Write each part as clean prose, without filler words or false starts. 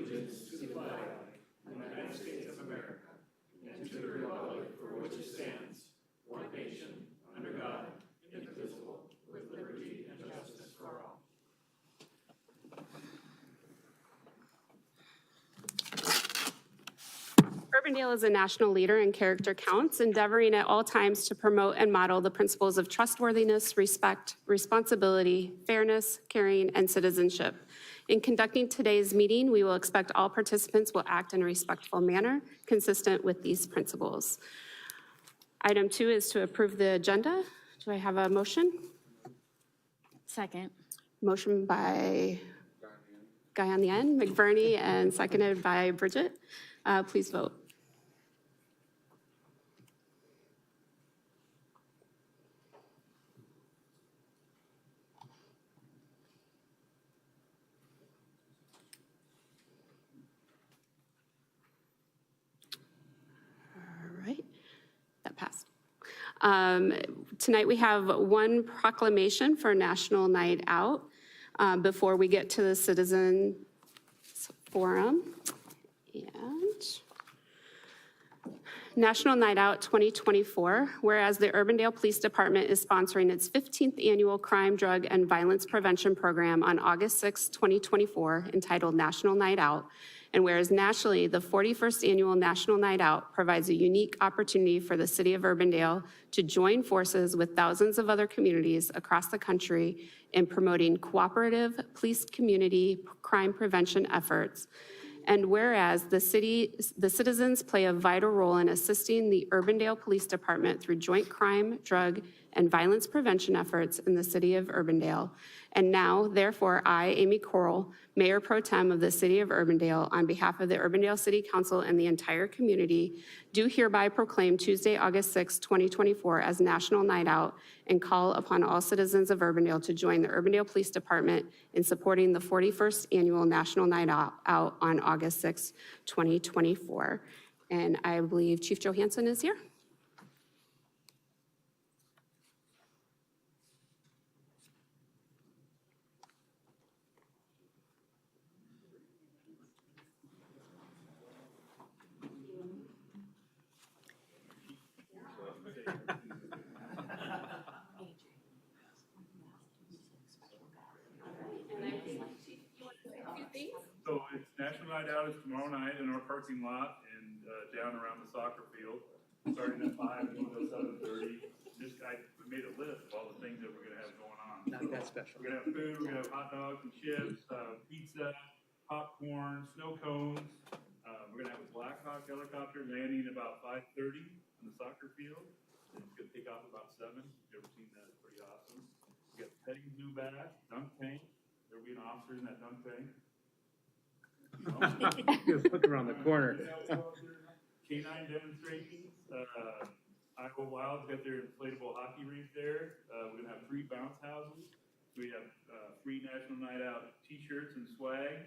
allegiance to the flag of the United States of America and to the republic for which it stands, one nation, under God, indivisible, with liberty and justice for all. Urbandale is a national leader in character counts, endeavoring at all times to promote and model the principles of trustworthiness, respect, responsibility, fairness, caring, and citizenship. In conducting today's meeting, we will expect all participants will act in a respectful manner consistent with these principles. Item 2 is to approve the agenda. Do I have a motion? Second. Motion by Guy on the end, McBurney, and seconded by Bridget. Please vote. All right, that passed. Tonight we have one proclamation for National Night Out before we get to the Citizen Forum. And National Night Out 2024, whereas the Urbandale Police Department is sponsoring its 15th annual Crime, Drug, and Violence Prevention Program on August 6, 2024, entitled National Night Out, and whereas nationally, the 41st annual National Night Out provides a unique opportunity for the city of Urbandale to join forces with thousands of other communities across the country in promoting cooperative police community crime prevention efforts. And whereas the citizens play a vital role in assisting the Urbandale Police Department through joint crime, drug, and violence prevention efforts in the city of Urbandale. And now, therefore, I, Amy Corll, Mayor Pro Tem of the city of Urbandale, on behalf of the Urbandale City Council and the entire community, do hereby proclaim Tuesday, August 6, 2024 as National Night Out and call upon all citizens of Urbandale to join the Urbandale Police Department in supporting the 41st annual National Night Out on August 6, 2024. And I believe Chief Johansson is here. So it's National Night Out is tomorrow night in our parking lot and down around the soccer field, starting at 5 and until 7:30. I made a list of all the things that we're gonna have going on. Not that special. We're gonna have food, we're gonna have hot dogs and chips, pizza, popcorn, snow cones. We're gonna have a Black Hawk helicopter landing about 5:30 on the soccer field. And it's gonna take off about 7. You've ever seen that? It's pretty awesome. We got the petting zoo bass, dunk tank. There'll be an officer in that dunk tank. Just look around the corner. Canine demonstrations. Iowa Wild's got their inflatable hockey rink there. We're gonna have 3 bounce houses. We have free National Night Out T-shirts and swag,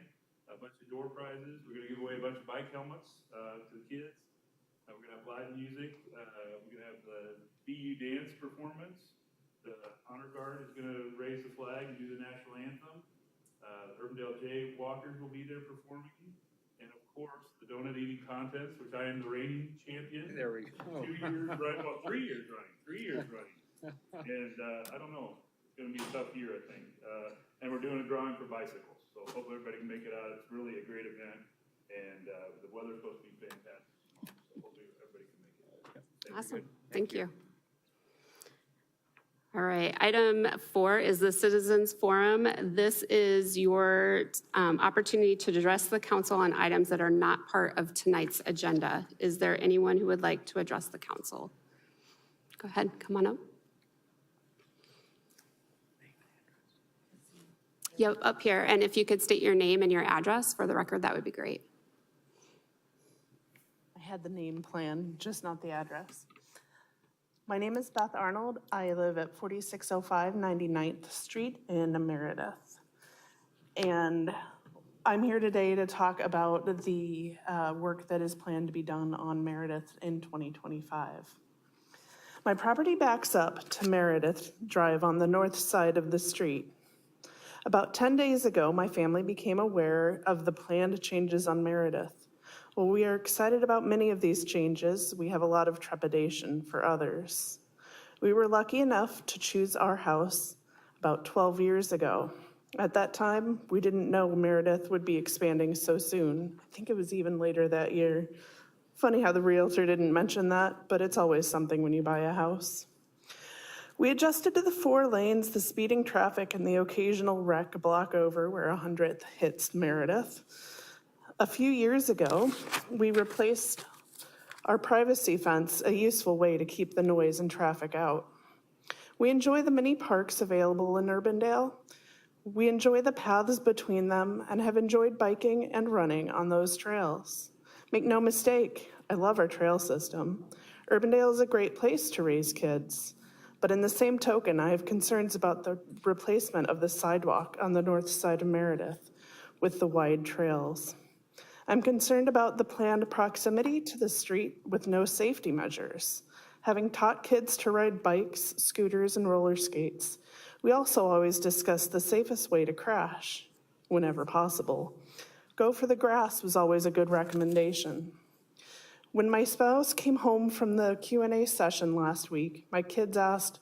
a bunch of door prizes. We're gonna give away a bunch of bike helmets to the kids. We're gonna have live music. We're gonna have the BU dance performance. The honor guard is gonna raise the flag and do the national anthem. Urbandale Jay Walkers will be there performing. And of course, the donut eating contest, which I am the reigning champion. There we go. 2 years running, well, 3 years running, 3 years running. And I don't know, it's gonna be a tough year, I think. And we're doing a drawing for bicycles. So hopefully everybody can make it out. It's really a great event. And the weather's supposed to be fantastic. So hopefully everybody can make it. Awesome, thank you. All right, item 4 is the Citizens Forum. This is your opportunity to address the council on items that are not part of tonight's agenda. Is there anyone who would like to address the council? Go ahead, come on up. Yep, up here, and if you could state your name and your address for the record, that would be great. I had the name plan, just not the address. My name is Beth Arnold. I live at 4605 99th Street in Meredith. And I'm here today to talk about the work that is planned to be done on Meredith in 2025. My property backs up to Meredith Drive on the north side of the street. About 10 days ago, my family became aware of the planned changes on Meredith. While we are excited about many of these changes, we have a lot of trepidation for others. We were lucky enough to choose our house about 12 years ago. At that time, we didn't know Meredith would be expanding so soon. I think it was even later that year. Funny how the realtor didn't mention that, but it's always something when you buy a house. We adjusted to the 4 lanes, the speeding traffic, and the occasional wreck block over where 100th hits Meredith. A few years ago, we replaced our privacy fence, a useful way to keep the noise and traffic out. We enjoy the many parks available in Urbandale. We enjoy the paths between them and have enjoyed biking and running on those trails. Make no mistake, I love our trail system. Urbandale is a great place to raise kids, but in the same token, I have concerns about the replacement of the sidewalk on the north side of Meredith with the wide trails. I'm concerned about the planned proximity to the street with no safety measures. Having taught kids to ride bikes, scooters, and roller skates, we also always discuss the safest way to crash, whenever possible. Go for the grass was always a good recommendation. When my spouse came home from the Q&A session last week, my kids asked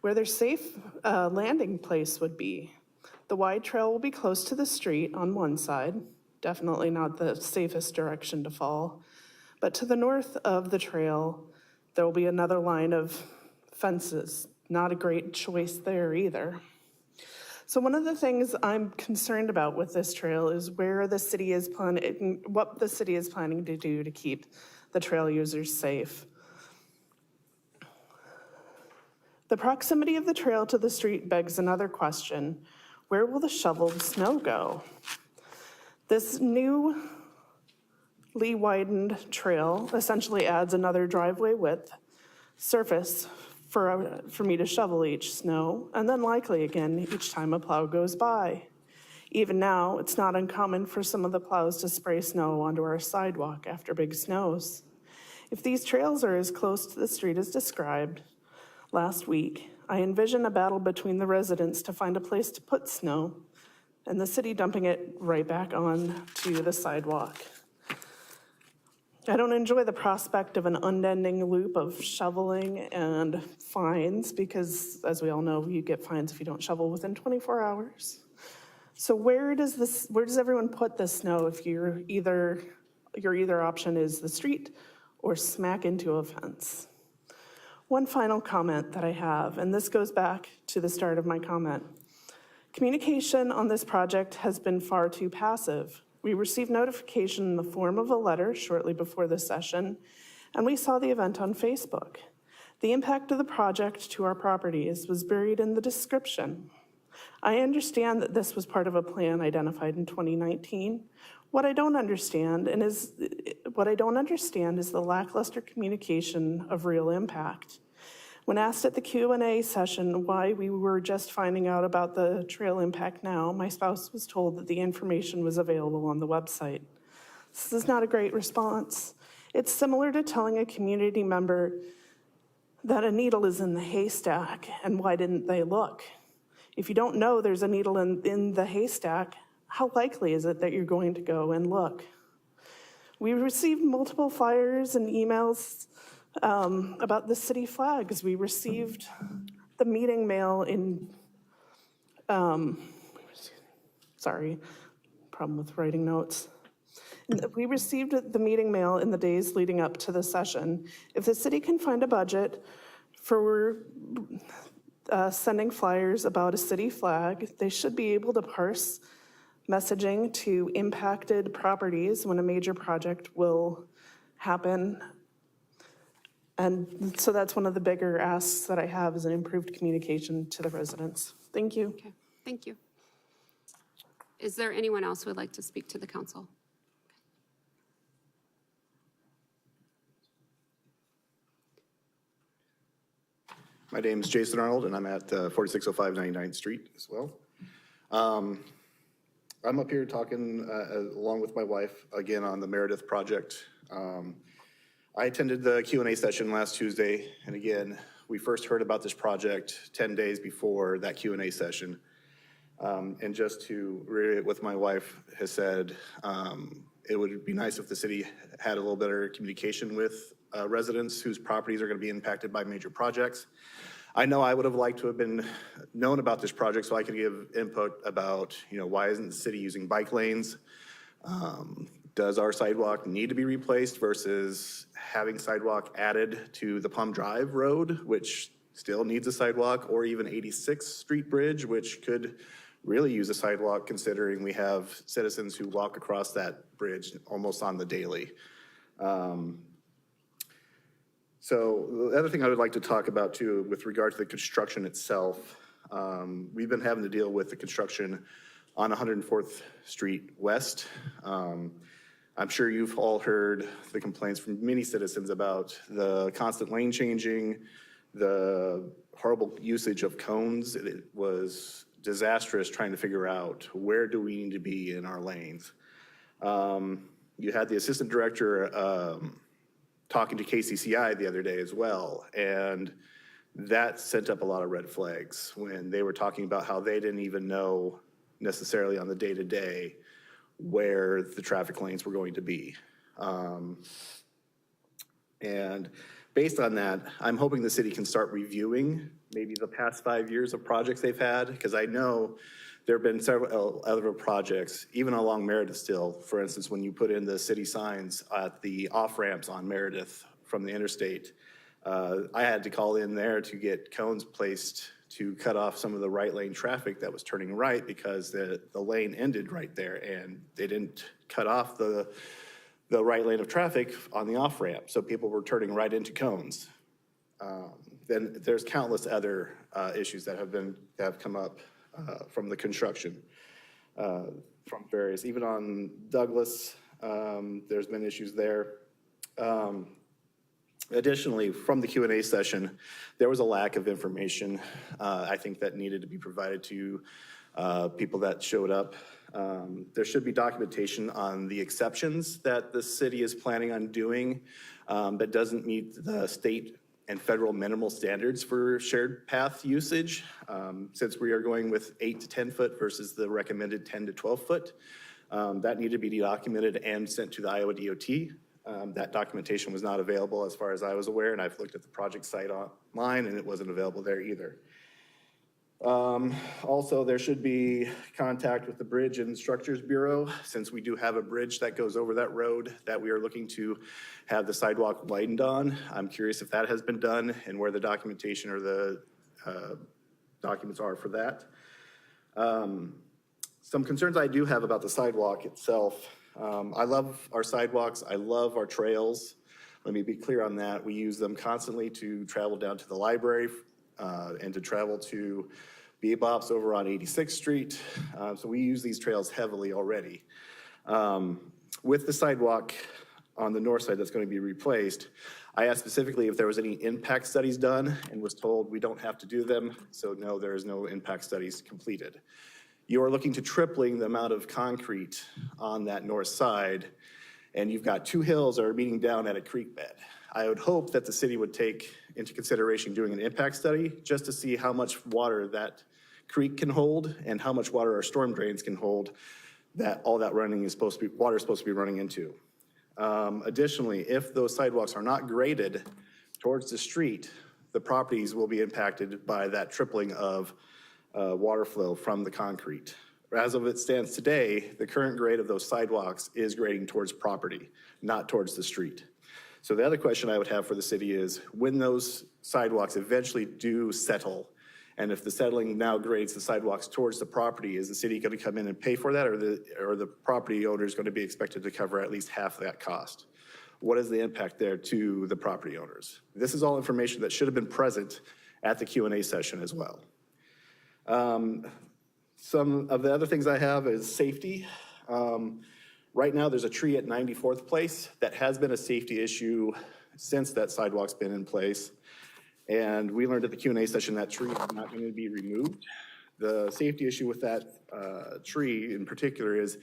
where their safe landing place would be. The wide trail will be close to the street on one side, definitely not the safest direction to fall, but to the north of the trail, there will be another line of fences. Not a great choice there either. So one of the things I'm concerned about with this trail is where the city is planning, what the city is planning to do to keep the trail users safe. The proximity of the trail to the street begs another question. Where will the shoveled snow go? This newly widened trail essentially adds another driveway width surface for me to shovel each snow, and then likely again each time a plow goes by. Even now, it's not uncommon for some of the plows to spray snow onto our sidewalk after big snows. If these trails are as close to the street as described last week, I envision a battle between the residents to find a place to put snow and the city dumping it right back on to the sidewalk. I don't enjoy the prospect of an unending loop of shoveling and fines because, as we all know, you get fines if you don't shovel within 24 hours. So where does everyone put this snow if your either option is the street or smack into a fence? One final comment that I have, and this goes back to the start of my comment. Communication on this project has been far too passive. We received notification in the form of a letter shortly before the session, and we saw the event on Facebook. The impact of the project to our properties was buried in the description. I understand that this was part of a plan identified in 2019. What I don't understand is the lackluster communication of real impact. When asked at the Q&A session why we were just finding out about the trail impact now, my spouse was told that the information was available on the website. This is not a great response. It's similar to telling a community member that a needle is in the haystack and why didn't they look? If you don't know there's a needle in the haystack, how likely is it that you're going to go and look? We received multiple flyers and emails about the city flags. We received the meeting mail in, sorry, problem with writing notes. We received the meeting mail in the days leading up to the session. If the city can find a budget for sending flyers about a city flag, they should be able to parse messaging to impacted properties when a major project will happen. And so that's one of the bigger asks that I have is an improved communication to the residents. Thank you. Okay, thank you. Is there anyone else who would like to speak to the council? My name is Jason Arnold, and I'm at 4605 99th Street as well. I'm up here talking along with my wife again on the Meredith project. I attended the Q&A session last Tuesday, and again, we first heard about this project 10 days before that Q&A session. And just to reiterate what my wife has said, it would be nice if the city had a little better communication with residents whose properties are going to be impacted by major projects. I know I would have liked to have been known about this project so I could give input about, why isn't the city using bike lanes? Does our sidewalk need to be replaced versus having sidewalk added to the Plum Drive Road, which still needs a sidewalk, or even 86th Street Bridge, which could really use a sidewalk considering we have citizens who walk across that bridge almost on the daily. So the other thing I would like to talk about too, with regard to the construction itself, we've been having to deal with the construction on 104th Street West. I'm sure you've all heard the complaints from many citizens about the constant lane changing, the horrible usage of cones. It was disastrous trying to figure out where do we need to be in our lanes. You had the assistant director talking to KCCI the other day as well, and that sent up a lot of red flags when they were talking about how they didn't even know necessarily on the day-to-day where the traffic lanes were going to be. And based on that, I'm hoping the city can start reviewing maybe the past 5 years of projects they've had, because I know there have been several other projects, even along Meredith still. For instance, when you put in the city signs at the off-ramps on Meredith from the interstate, I had to call in there to get cones placed to cut off some of the right lane traffic that was turning right because the lane ended right there and they didn't cut off the right lane of traffic on the off-ramp. So people were turning right into cones. Then there's countless other issues that have come up from the construction, from various, even on Douglas, there's been issues there. Additionally, from the Q&A session, there was a lack of information, I think, that needed to be provided to people that showed up. There should be documentation on the exceptions that the city is planning on doing that doesn't meet the state and federal minimal standards for shared path usage. Since we are going with 8 to 10 foot versus the recommended 10 to 12 foot, that needed to be documented and sent to the Iowa DOT. That documentation was not available as far as I was aware, and I've looked at the project site online and it wasn't available there either. Also, there should be contact with the Bridge and Structures Bureau, since we do have a bridge that goes over that road that we are looking to have the sidewalk widened on. I'm curious if that has been done and where the documentation or the documents are for that. Some concerns I do have about the sidewalk itself. I love our sidewalks. I love our trails. Let me be clear on that. We use them constantly to travel down to the library and to travel to Bebop's over on 86th Street. So we use these trails heavily already. With the sidewalk on the north side that's going to be replaced, I asked specifically if there was any impact studies done and was told we don't have to do them. So no, there is no impact studies completed. You are looking to tripling the amount of concrete on that north side, and you've got 2 hills that are meeting down at a creek bed. I would hope that the city would take into consideration doing an impact study just to see how much water that creek can hold and how much water our storm drains can hold that all that running is supposed to be, water is supposed to be running into. Additionally, if those sidewalks are not graded towards the street, the properties will be impacted by that tripling of water flow from the concrete. As of it stands today, the current grade of those sidewalks is grading towards property, not towards the street. So the other question I would have for the city is when those sidewalks eventually do settle, and if the settling now grades the sidewalks towards the property, is the city going to come in and pay for that, or the property owner is going to be expected to cover at least half of that cost? What is the impact there to the property owners? This is all information that should have been present at the Q&A session as well. Some of the other things I have is safety. Right now, there's a tree at 94th Place that has been a safety issue since that sidewalk's been in place. And we learned at the Q&A session that tree is not going to be removed. The safety issue with that tree in particular is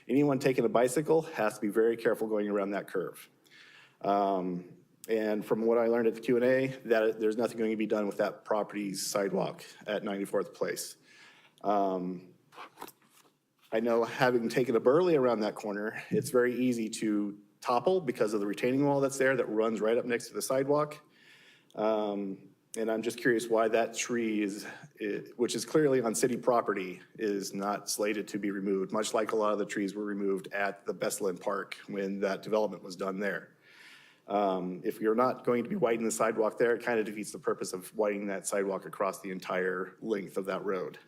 anyone taking a bicycle has to be very careful going around that curve. And from what I learned at the Q&A, that there's nothing going to be done with that property's sidewalk at 94th Place. I know having taken a Burley around that corner, it's very easy to topple because of the retaining wall that's there that runs right up next to the sidewalk. And I'm just curious why that tree which is clearly on city property, is not slated to be removed, much like a lot of the trees were removed at the Bestland Park when that development was done there. If you're not going to be widening the sidewalk there, it kind of defeats the purpose of widening that sidewalk across the entire length of that road.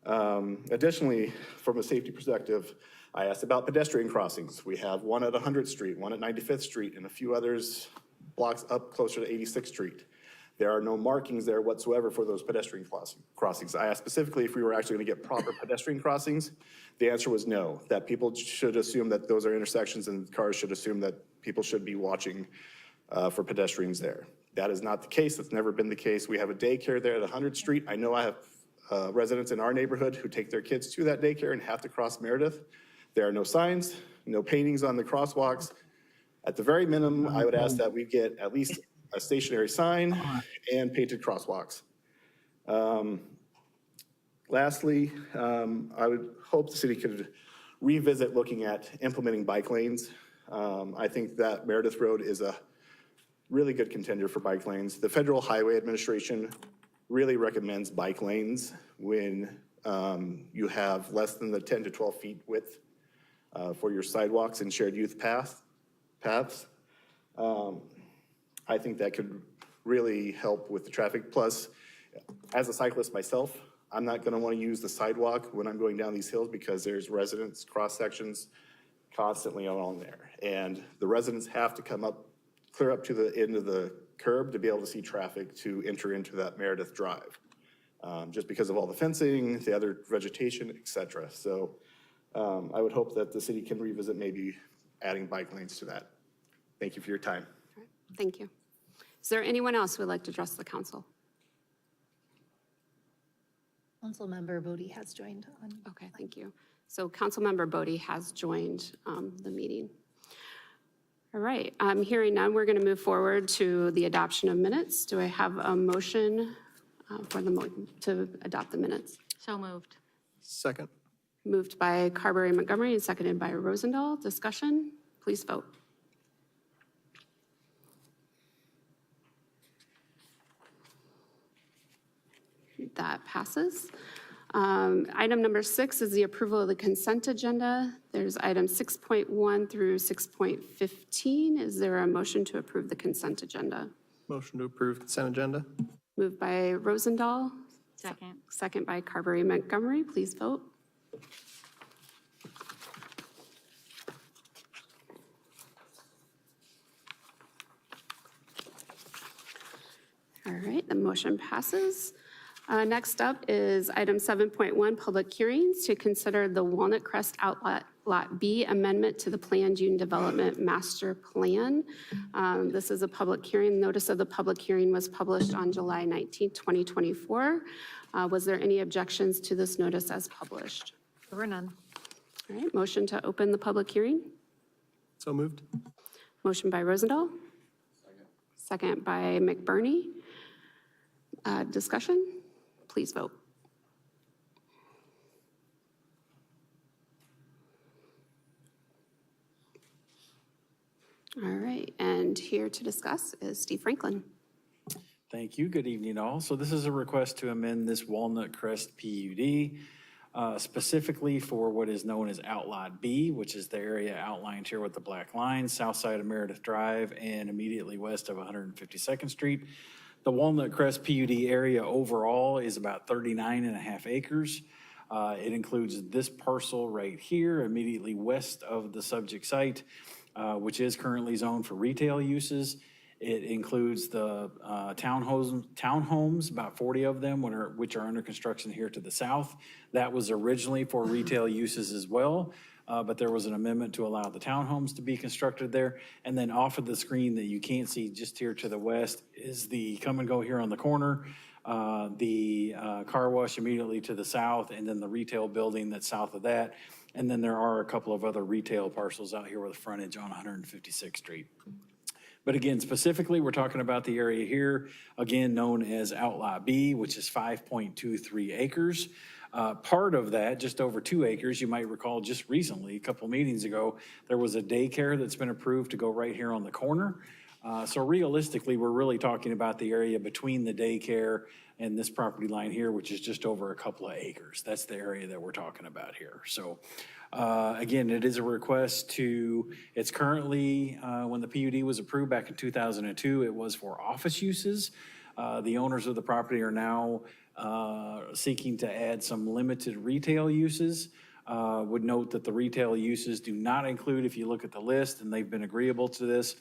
Additionally, from a safety perspective, I asked about pedestrian crossings. We have one at 100th Street, one at 95th Street, and a few others blocks up closer to 86th Street. There are no markings there whatsoever for those pedestrian crossings. I asked specifically if we were actually going to get proper pedestrian crossings. The answer was no, that people should assume that those are intersections and cars should assume that people should be watching for pedestrians there. That is not the case. That's never been the case. We have a daycare there at 100th Street. I know I have residents in our neighborhood who take their kids to that daycare and have to cross Meredith. There are no signs, no paintings on the crosswalks. At the very minimum, I would ask that we get at least a stationary sign and painted crosswalks. Lastly, I would hope the city could revisit looking at implementing bike lanes. I think that Meredith Road is a really good contender for bike lanes. The Federal Highway Administration really recommends bike lanes when you have less than the 10 to 12 feet width for your sidewalks and shared youth paths. I think that could really help with the traffic. Plus, as a cyclist myself, I'm not gonna wanna use the sidewalk when I'm going down these hills because there's residents cross sections constantly along there. And the residents have to come up, clear up to the end of the curb to be able to see traffic to enter into that Meredith Drive. Just because of all the fencing, the other vegetation, et cetera. So I would hope that the city can revisit maybe adding bike lanes to that. Thank you for your time. Thank you. Is there anyone else who would like to address the council? Councilmember Bodie has joined on. Okay, thank you. So Councilmember Bodie has joined the meeting. All right, hearing none, we're going to move forward to the adoption of minutes. Do I have a motion to adopt the minutes? So moved. Second. Moved by Carberry Montgomery and seconded by Rosendahl. Discussion? Please vote. That passes. Item number 6 is the approval of the consent agenda. There's items 6.1 through 6.15. Is there a motion to approve the consent agenda? Motion to approve consent agenda. Moved by Rosendahl, Second. second by Carberry Montgomery. Please vote. All right, the motion passes. Next up is item 7.1, public hearings to consider the Walnut Crest Outlet Lot B amendment to the Planned Unit Development Master Plan. This is a public hearing. Notice of the public hearing was published on July 19, 2024. Was there any objections to this notice as published? There were none. All right, motion to open the public hearing. So moved. Motion by Rosendahl. Second by McBurney. Discussion? Please vote. All right, and here to discuss is Steve Franklin. Thank you. Good evening, all. So this is a request to amend this Walnut Crest PUD specifically for what is known as Outlot B, which is the area outlined here with the black line, south side of Meredith Drive and immediately west of 152nd Street. The Walnut Crest PUD area overall is about 39.5 acres. It includes this parcel right here, immediately west of the subject site, which is currently zoned for retail uses. It includes the townhomes, about 40 of them, which are under construction here to the south. That was originally for retail uses as well, but there was an amendment to allow the townhomes to be constructed there. And then off of the screen that you can't see just here to the west is the come and go here on the corner, the car wash immediately to the south, and then the retail building that's south of that. And then there are a couple of other retail parcels out here with a frontage on 156th Street. But again, specifically, we're talking about the area here, again, known as Outlot B, which is 5.23 acres. Part of that, just over 2 acres, you might recall just recently, a couple meetings ago, there was a daycare that's been approved to go right here on the corner. So realistically, we're really talking about the area between the daycare and this property line here, which is just over a couple of acres. That's the area that we're talking about here. So again, it is a request to, it's currently, when the PUD was approved back in 2002, it was for office uses. The owners of the property are now seeking to add some limited retail uses. Would note that the retail uses do not include, if you look at the list, and they've been agreeable to this,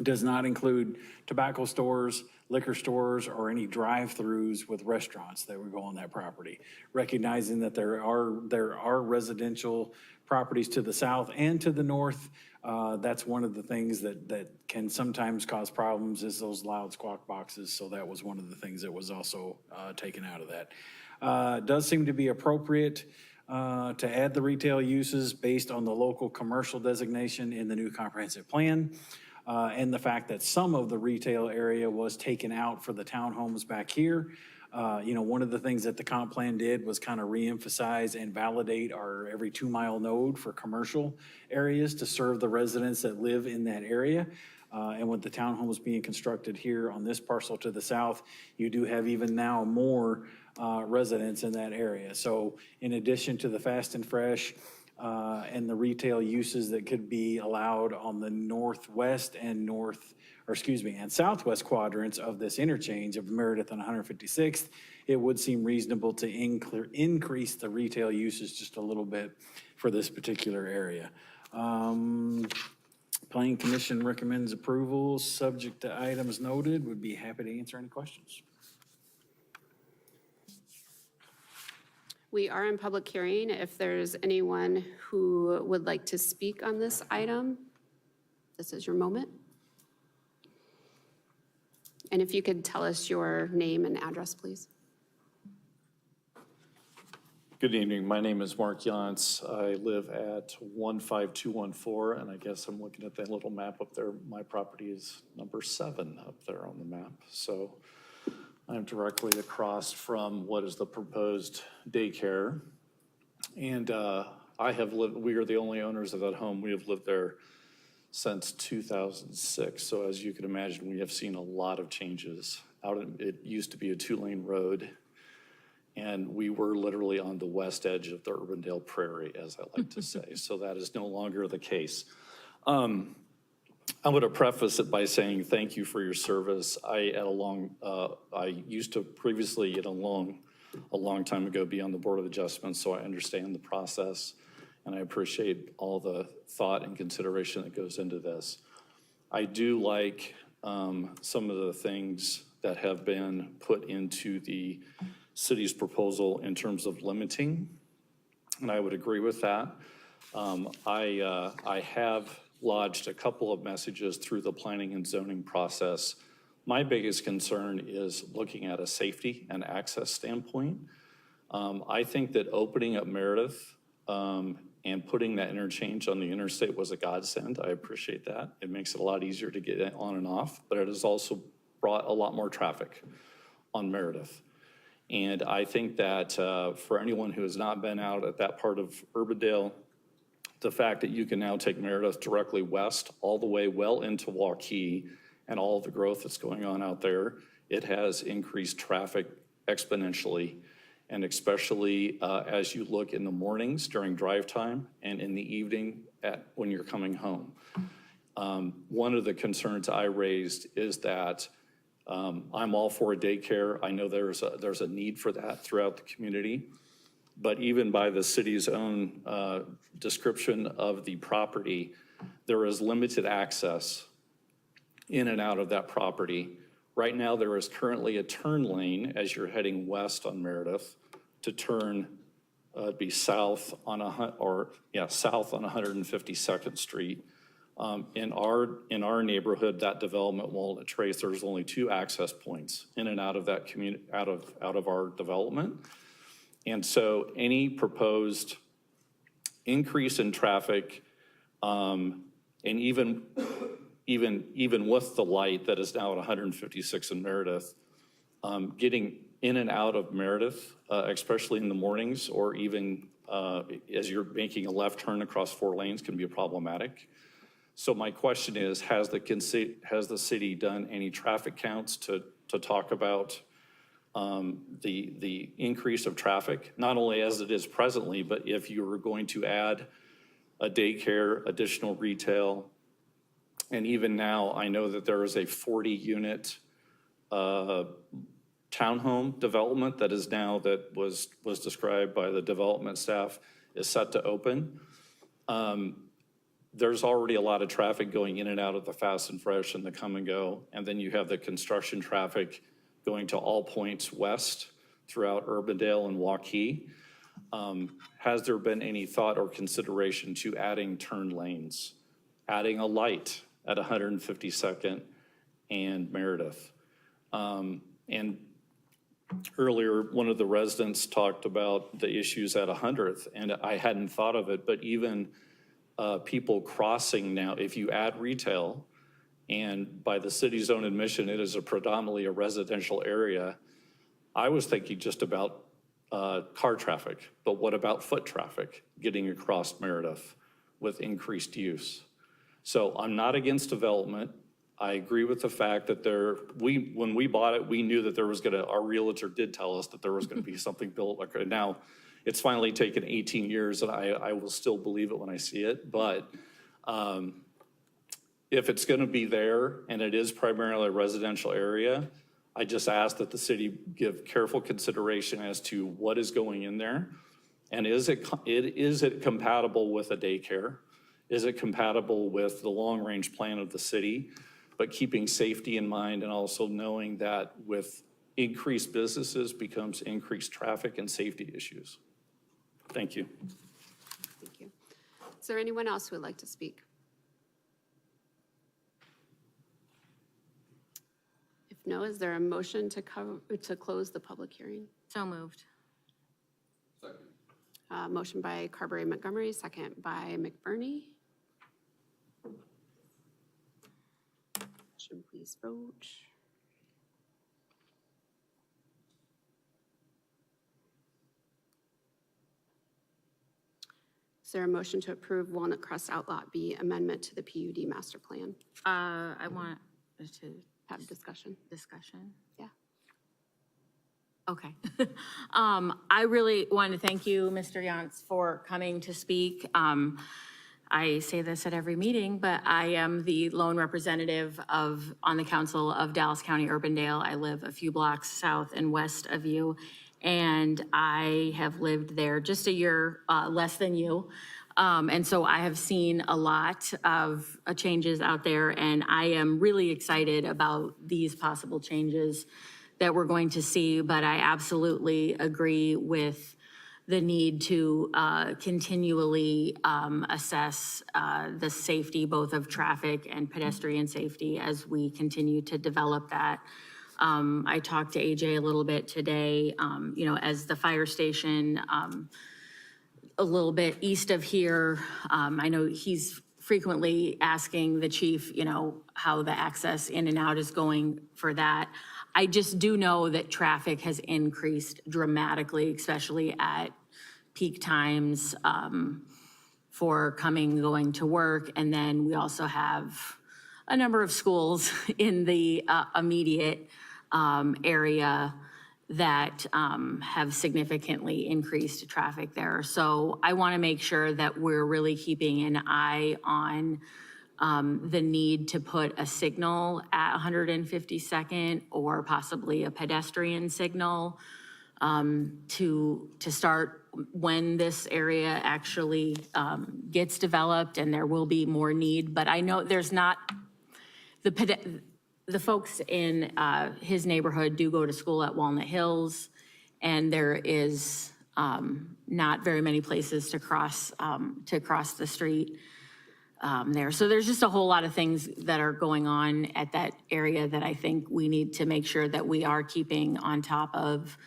does not include tobacco stores, liquor stores, or any drive-throughs with restaurants that would go on that property. Recognizing that there are residential properties to the south and to the north, that's one of the things that can sometimes cause problems is those loud squawk boxes. So that was one of the things that was also taken out of that. Does seem to be appropriate to add the retail uses based on the local commercial designation in the new comprehensive plan. And the fact that some of the retail area was taken out for the townhomes back here. One of the things that the comp plan did was kind of reemphasize and validate our every 2-mile node for commercial areas to serve the residents that live in that area. And with the townhomes being constructed here on this parcel to the south, you do have even now more residents in that area. So in addition to the fast and fresh, and the retail uses that could be allowed on the northwest and and southwest quadrants of this interchange of Meredith and 156th, it would seem reasonable to increase the retail uses just a little bit for this particular area. Planning Commission recommends approval, subject to items noted. Would be happy to answer any questions. We are in public hearing. If there's anyone who would like to speak on this item, this is your moment. And if you could tell us your name and address, please. Good evening. My name is Mark Yantz. I live at 15214, and I guess I'm looking at that little map up there. My property is number 7 up there on the map. So I'm directly across from what is the proposed daycare. And we are the only owners of that home. We have lived there since 2006. So as you can imagine, we have seen a lot of changes. It used to be a 2-lane road, and we were literally on the west edge of the Urbandale Prairie, as I like to say. So that is no longer the case. I'm going to preface it by saying thank you for your service. I used to previously, a long time ago, be on the Board of Adjustment, so I understand the process, and I appreciate all the thought and consideration that goes into this. I do like some of the things that have been put into the city's proposal in terms of limiting, and I would agree with that. I have lodged a couple of messages through the planning and zoning process. My biggest concern is looking at a safety and access standpoint. I think that opening up Meredith and putting that interchange on the interstate was a godsend. I appreciate that. It makes it a lot easier to get on and off, but it has also brought a lot more traffic on Meredith. And I think that for anyone who has not been out at that part of Urbandale, the fact that you can now take Meredith directly west all the way well into Waukee and all of the growth that's going on out there, it has increased traffic exponentially. And especially as you look in the mornings during drive time and in the evening when you're coming home. One of the concerns I raised is that I'm all for a daycare. I know there's a need for that throughout the community. But even by the city's own description of the property, there is limited access in and out of that property. Right now, there is currently a turn lane as you're heading west on Meredith to turn, be south on 152nd Street. In our neighborhood, that development, Walnut Trace, there's only 2 access points in and out of that community, out of our development. And so any proposed increase in traffic, and even with the light that is now at 156 in Meredith, getting in and out of Meredith, especially in the mornings, or even as you're making a left turn across 4 lanes, can be problematic. So my question is, has the city done any traffic counts to talk about the increase of traffic, not only as it is presently, but if you were going to add a daycare, additional retail, and even now, I know that there is a 40-unit townhome development that is now, that was described by the development staff, is set to open. There's already a lot of traffic going in and out of the Fast and Fresh and the Come and Go, and then you have the construction traffic going to all points west throughout Urbandale and Waukee. Has there been any thought or consideration to adding turn lanes, adding a light at 152nd and Meredith? And earlier, one of the residents talked about the issues at 100th, and I hadn't thought of it, but even people crossing now, if you add retail, and by the city's own admission, it is predominantly a residential area, I was thinking just about car traffic, but what about foot traffic getting across Meredith with increased use? So I'm not against development. I agree with the fact that when we bought it, we knew that there was our realtor did tell us that there was gonna be something built like that. Now, it's finally taken 18 years, and I will still believe it when I see it, but if it's gonna be there, and it is primarily a residential area, I just ask that the city give careful consideration as to what is going in there, and is it compatible with a daycare? Is it compatible with the long-range plan of the city? But keeping safety in mind, and also knowing that with increased businesses becomes increased traffic and safety issues. Thank you. Thank you. Is there anyone else who would like to speak? If no, is there a motion to close the public hearing? So moved. Motion by Carberry Montgomery, second by McBurney. Motion, please vote. Is there a motion to approve Walnut Crest Outlot B amendment to the PUD master plan? I want to Have discussion. discussion. Yeah. Okay. I really want to thank you, Mr. Yantz, for coming to speak. I say this at every meeting, but I am the lone representative on the council of Dallas County Urbandale. I live a few blocks south and west of you, and I have lived there just a year less than you. And so I have seen a lot of changes out there, and I am really excited about these possible changes that we're going to see, but I absolutely agree with the need to continually assess the safety, both of traffic and pedestrian safety, as we continue to develop that. I talked to AJ a little bit today, as the fire station a little bit east of here, I know he's frequently asking the chief, how the access in and out is going for that. I just do know that traffic has increased dramatically, especially at peak times for coming and going to work. And then we also have a number of schools in the immediate area that have significantly increased traffic there. So I want to make sure that we're really keeping an eye on the need to put a signal at 152nd or possibly a pedestrian signal to start when this area actually gets developed, and there will be more need. But I know there's not, the folks in his neighborhood do go to school at Walnut Hills, and there is not very many places to cross the street there. So there's just a whole lot of things that are going on at that area that I think we need to make sure that we are keeping on top of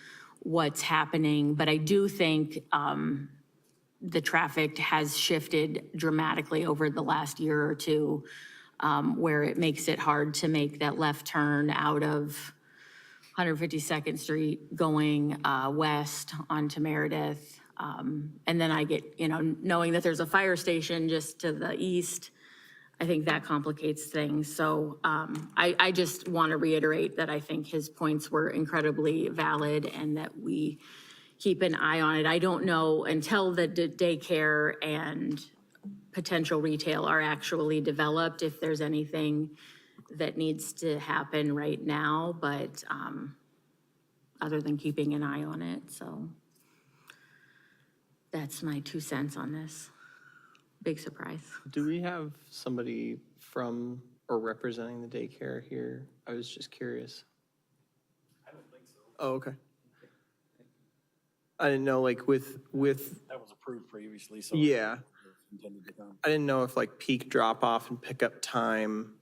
what's happening. But I do think the traffic has shifted dramatically over the last year or two, where it makes it hard to make that left turn out of 152nd Street going west onto Meredith. And then I get, knowing that there's a fire station just to the east, I think that complicates things. So I just want to reiterate that I think his points were incredibly valid and that we keep an eye on it. I don't know until the daycare and potential retail are actually developed if there's anything that needs to happen right now, but other than keeping an eye on it. So that's my 2 cents on this. Big surprise. Do we have somebody from or representing the daycare here? I was just curious. I don't think so. Oh, okay. I didn't know, like, with, That was approved previously, so. yeah, Intended to come. I didn't know if, like, peak drop-off and pickup time,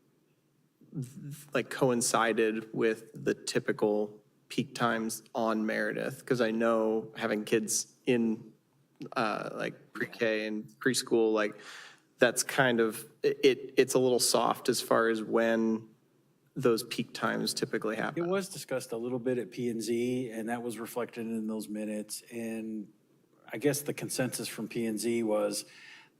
like, coincided with the typical peak times on Meredith, because I know having kids in, like, pre-K and preschool, like, that's kind of, it's a little soft as far as when those peak times typically happen. It was discussed a little bit at P and Z, and that was reflected in those minutes. And I guess the consensus from P and Z was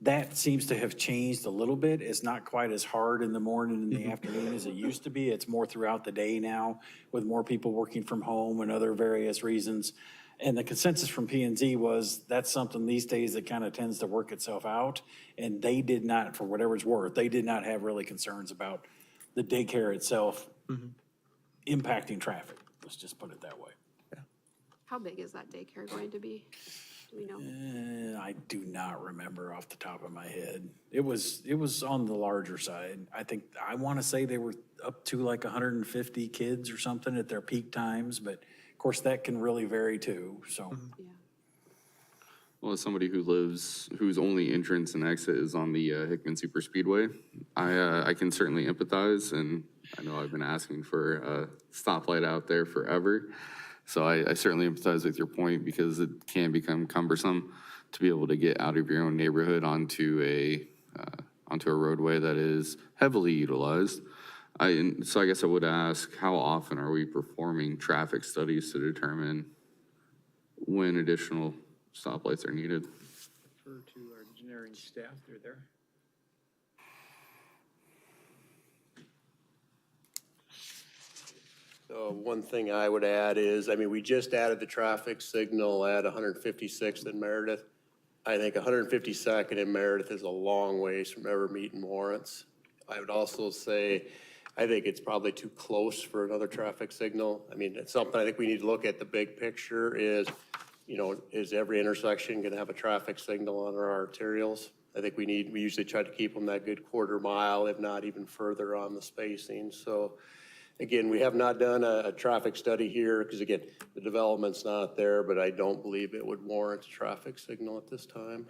that seems to have changed a little bit. It's not quite as hard in the morning and the afternoon as it used to be. It's more throughout the day now with more people working from home and other various reasons. And the consensus from P and Z was that's something these days that kind of tends to work itself out. And they did not, for whatever it's worth, they did not have really concerns about the daycare itself impacting traffic. Let's just put it that way. How big is that daycare going to be? Do we know? I do not remember off the top of my head. It was on the larger side. I want to say they were up to like 150 kids or something at their peak times, but of course that can really vary too, so. Yeah. Well, as somebody whose only entrance and exit is on the Hickman Superspeedway, I can certainly empathize, and I know I've been asking for a stoplight out there forever. So I certainly empathize with your point because it can become cumbersome to be able to get out of your own neighborhood onto a roadway that is heavily utilized. So I guess I would ask, how often are we performing traffic studies to determine when additional stoplights are needed? Refer to our engineering staff, they're there. One thing I would add is, we just added the traffic signal at 156th in Meredith. I think 152nd in Meredith is a long ways from ever meeting Lawrence. I would also say, I think it's probably too close for another traffic signal. It's something I think we need to look at. The big picture is, is every intersection going to have a traffic signal on our arterials? I think we usually try to keep them that good quarter mile, if not even further on the spacing. So again, we have not done a traffic study here because again, the development's not there, but I don't believe it would warrant a traffic signal at this time.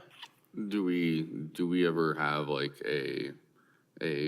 Do we ever have like a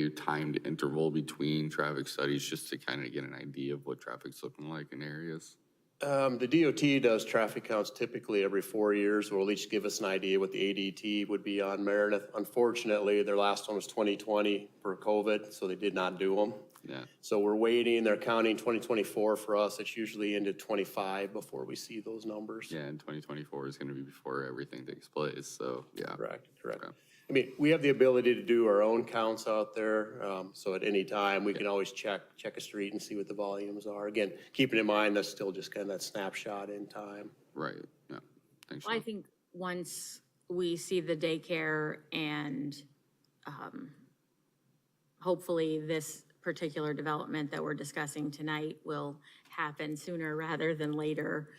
timed interval between traffic studies just to kind of get an idea of what traffic's looking like in areas? The DOT does traffic counts typically every 4 years, or at least give us an idea what the ADT would be on Meredith. Unfortunately, their last one was 2020 for COVID, so they did not do them. Yeah. So we're waiting, they're counting 2024 for us. It's usually into 25 before we see those numbers. Yeah, and 2024 is going to be before everything takes place, so yeah. Correct. Okay. We have the ability to do our own counts out there. So at any time, we can always check a street and see what the volumes are. Again, keeping in mind, that's still just kind of that snapshot in time. Right, yeah, thanks. Well, I think once we see the daycare and hopefully this particular development that we're discussing tonight will happen sooner rather than later,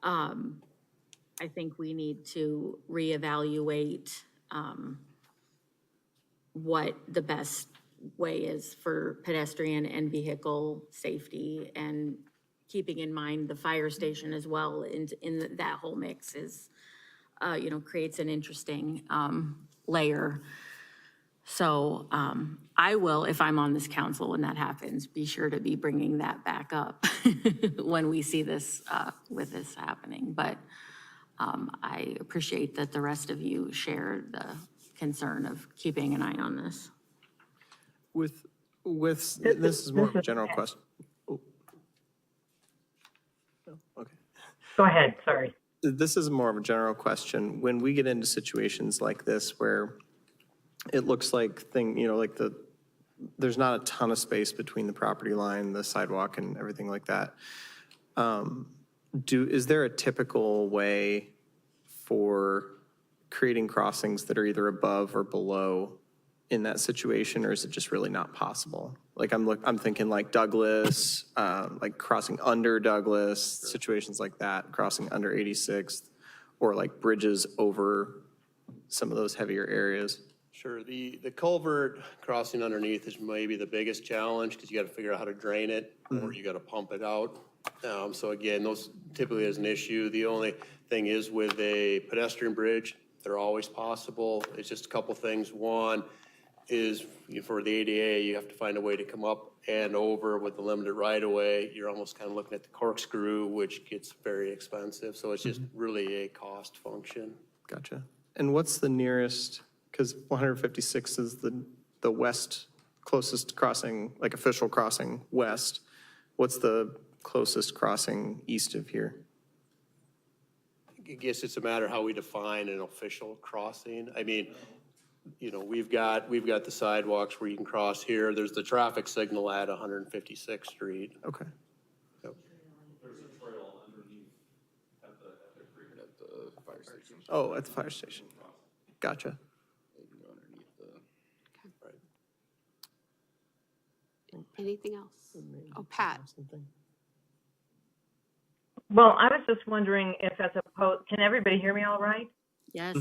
I think we need to reevaluate what the best way is for pedestrian and vehicle safety, and keeping in mind the fire station as well in that whole mix is, creates an interesting layer. So I will, if I'm on this council when that happens, be sure to be bringing that back up when we see this, with this happening. But I appreciate that the rest of you share the concern of keeping an eye on this. With this is more of a general question. Oh. Okay. Go ahead, sorry. This is more of a general question. When we get into situations like this where it looks like there's not a ton of space between the property line, the sidewalk and everything like that. Is there a typical way for creating crossings that are either above or below in that situation, or is it just really not possible? Like I'm thinking like Douglas, like crossing under Douglas, situations like that, crossing under 86th, or like bridges over some of those heavier areas. Sure, the culvert crossing underneath is maybe the biggest challenge because you got to figure out how to drain it or you got to pump it out. So again, those typically is an issue. The only thing is with a pedestrian bridge, they're always possible. It's just a couple things. One is for the ADA, you have to find a way to come up and over with the limited right of way. You're almost kind of looking at the corkscrew, which gets very expensive. So it's just really a cost function. Gotcha. And what's the nearest, because 156 is the west closest crossing, like official crossing west. What's the closest crossing east of here? I guess it's a matter how we define an official crossing. I mean, we've got the sidewalks where you can cross here. There's the traffic signal at 156th Street. Okay. Yep. There's a trail underneath at the fire station. Oh, at the fire station. Gotcha. You can go underneath the. Anything else? Oh, Pat. Well, I was just wondering if can everybody hear me all right? Yes.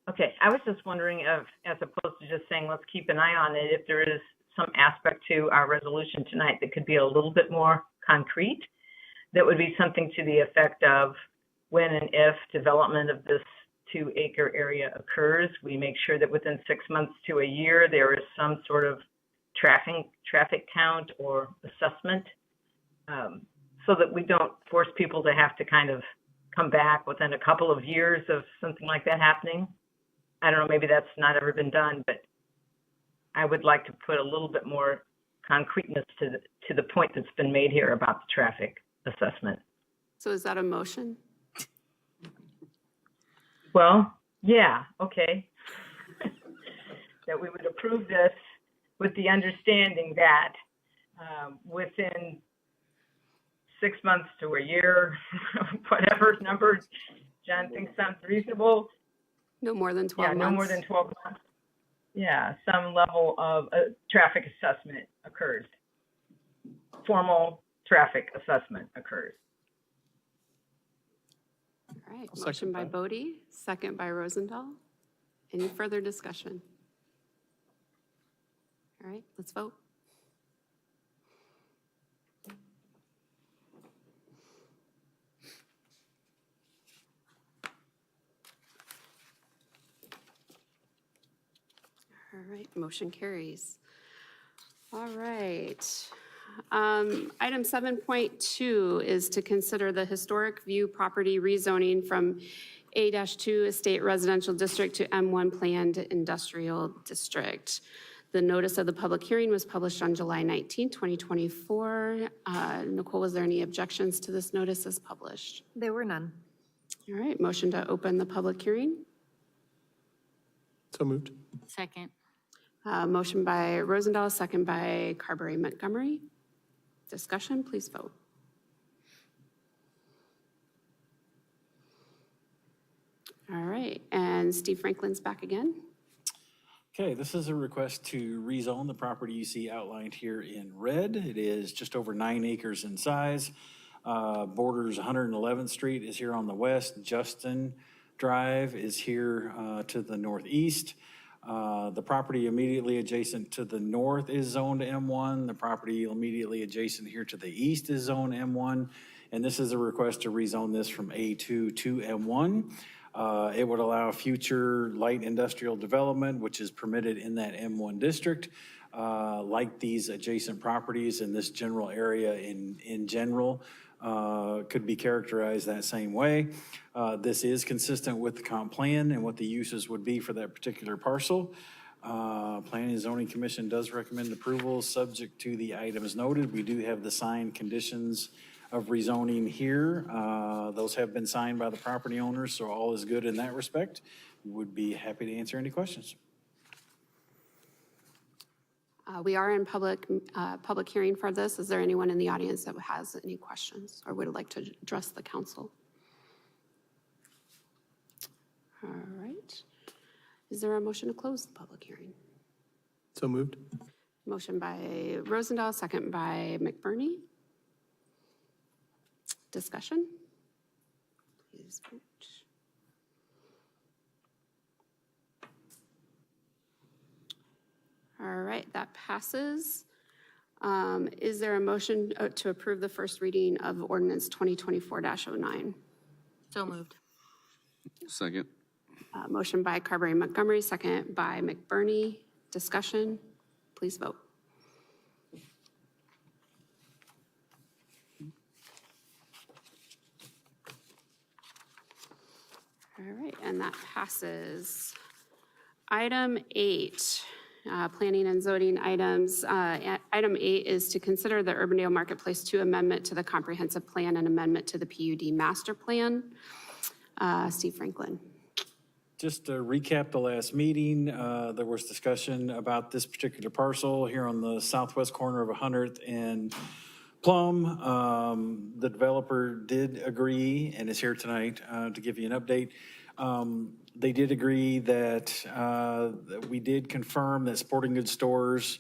Okay, I was just wondering if, as opposed to just saying, let's keep an eye on it, if there is some aspect to our resolution tonight that could be a little bit more concrete, that would be something to the effect of when and if development of this 2-acre area occurs, we make sure that within 6 months to a year, there is some sort of traffic count or assessment, so that we don't force people to have to kind of come back within a couple of years of something like that happening. I don't know, maybe that's not ever been done, but I would like to put a little bit more concreteness to the point that's been made here about the traffic assessment. So is that a motion? Well, yeah, okay. That we would approve this with the understanding that within 6 months to a year, whatever number John thinks sounds reasonable. No more than 12 months? Yeah, no more than 12 months. Yeah, some level of traffic assessment occurs. Formal traffic assessment occurs. All right, motion by Bodie, second by Rosendahl. Any further discussion? All right, let's vote. All right, motion carries. All right. Item 7.2 is to consider the historic view property rezoning from A-2 Estate Residential District to M1 Planned Industrial District. The notice of the public hearing was published on July 19, 2024. Nicole, was there any objections to this notice as published? There were none. All right, motion to open the public hearing. So moved. Second. Motion by Rosendahl, second by Carberry Montgomery. Discussion, please vote. All right, and Steve Franklin's back again. Okay, this is a request to rezone the property you see outlined here in red. It is just over 9 acres in size. Borders 111th Street is here on the west. Justin Drive is here to the northeast. The property immediately adjacent to the north is zoned M1. The property immediately adjacent here to the east is zoned M1. And this is a request to rezone this from A2 to M1. It would allow future light industrial development, which is permitted in that M1 district. Like these adjacent properties in this general area in general, could be characterized that same way. This is consistent with the comp plan and what the uses would be for that particular parcel. Planning and Zoning Commission does recommend approval subject to the items noted. We do have the signed conditions of rezoning here. Those have been signed by the property owners, so all is good in that respect. Would be happy to answer any questions. We are in public hearing for this. Is there anyone in the audience that has any questions or would like to address the council? All right. Is there a motion to close the public hearing? So moved. Motion by Rosendahl, second by McBurney. Discussion? Please vote. All right, that passes. Is there a motion to approve the first reading of ordinance 2024-09? So moved. Second. Motion by Carberry Montgomery, second by McBurney. Discussion? Please vote. All right, and that passes. Item 8, planning and zoning items. Item 8 is to consider the Urbandale Marketplace 2 amendment to the comprehensive plan and amendment to the PUD master plan. Steve Franklin. Just to recap the last meeting, there was discussion about this particular parcel here on the southwest corner of 100th and Plum. The developer did agree and is here tonight to give you an update. They did agree that we did confirm that sporting goods stores,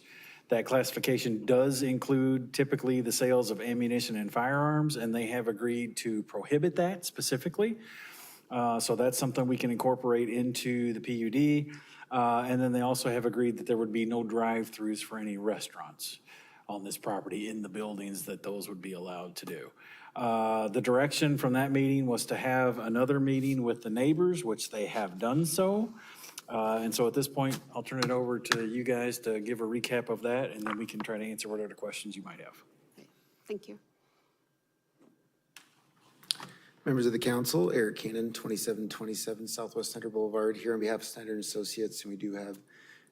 that classification does include typically the sales of ammunition and firearms, and they have agreed to prohibit that specifically. So that's something we can incorporate into the PUD. And then they also have agreed that there would be no drive-throughs for any restaurants on this property in the buildings, that those would be allowed to do. The direction from that meeting was to have another meeting with the neighbors, which they have done so. And so at this point, I'll turn it over to you guys to give a recap of that, and then we can try to answer whatever questions you might have. Thank you. Members of the council, Eric Cannon, 2727 Southwest Center Boulevard, here on behalf of Snyder & Associates, and we do have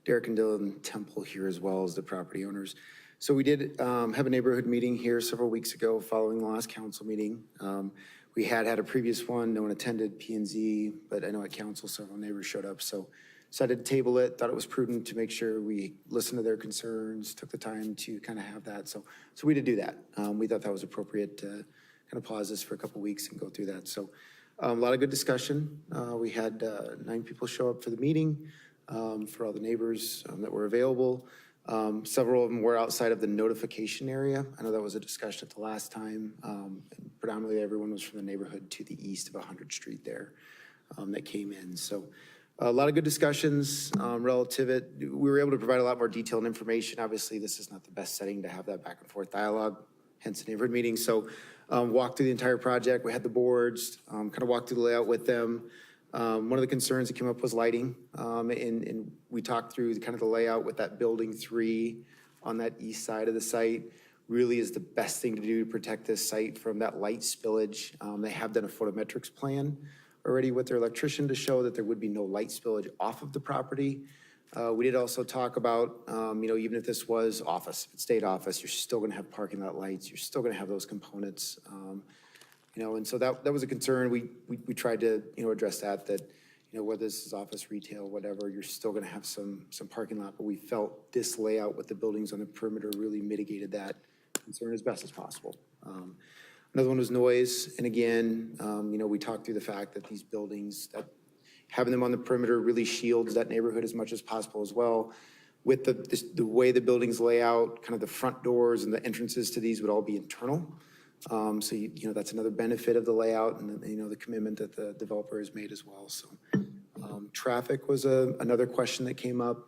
Derek and Dylan Temple here as well as the property owners. So we did have a neighborhood meeting here several weeks ago following the last council meeting. We had a previous one, no one attended, P&Z, but I know at council several neighbors showed up, so decided to table it, thought it was prudent to make sure we listened to their concerns, took the time to kind of have that, so we did do that. We thought that was appropriate to kind of pause this for a couple weeks and go through that. So a lot of good discussion. We had 9 people show up for the meeting for all the neighbors that were available. Several of them were outside of the notification area. I know that was a discussion at the last time. Predominantly everyone was from the neighborhood to the east of 100th Street there that came in. So a lot of good discussions relative it. We were able to provide a lot more detailed information. Obviously, this is not the best setting to have that back and forth dialogue, hence the neighborhood meeting. So walked through the entire project. We had the boards, kind of walked through the layout with them. One of the concerns that came up was lighting, and we talked through kind of the layout with that building 3 on that east side of the site. Really is the best thing to do to protect this site from that light spillage. They have done a photometrics plan already with their electrician to show that there would be no light spillage off of the property. We did also talk about, even if this was office, if it stayed office, you're still going to have parking lot lights. You're still going to have those components. And so that was a concern. We tried to, address that, whether this is office, retail, whatever, you're still going to have some parking lot. But we felt this layout with the buildings on the perimeter really mitigated that concern as best as possible. Another one was noise. And again, we talked through the fact that these buildings, that having them on the perimeter really shields that neighborhood as much as possible as well. With the way the buildings lay out, kind of the front doors and the entrances to these would all be internal. So, that's another benefit of the layout and, the commitment that the developer has made as well. So traffic was another question that came up.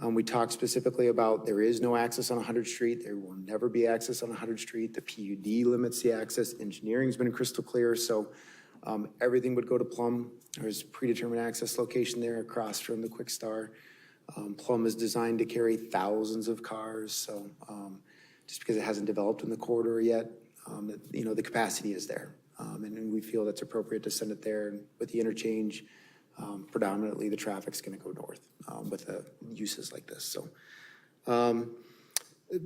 We talked specifically about there is no access on 100th Street. There will never be access on 100th Street. The PUD limits the access. Engineering's been crystal clear. So everything would go to Plum. There's predetermined access location there across from the Quick Star. Plum is designed to carry thousands of cars. So just because it hasn't developed in the corridor yet, the capacity is there. And we feel that's appropriate to send it there. And with the interchange, predominantly the traffic's going to go north with the uses like this. So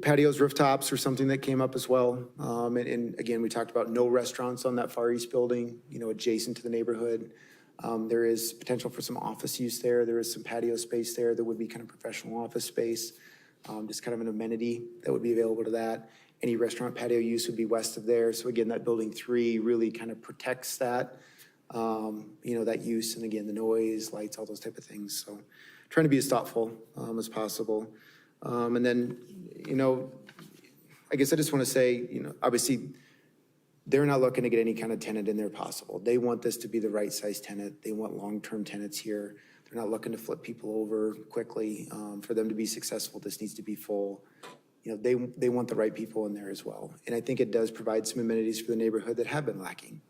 Patios, rooftops are something that came up as well. And again, we talked about no restaurants on that far east building, adjacent to the neighborhood. There is potential for some office use there. There is some patio space there that would be kind of professional office space, just kind of an amenity that would be available to that. Any restaurant patio use would be west of there. So again, that building 3 really kind of protects that, that use. And again, the noise, lights, all those type of things. So trying to be as thoughtful as possible. And then, I guess I just want to say, obviously, they're not looking to get any kind of tenant in there possible. They want this to be the right size tenant. They want long-term tenants here. They're not looking to flip people over quickly. For them to be successful, this needs to be full. They want the right people in there as well. And I think it does provide some amenities for the neighborhood that have been lacking.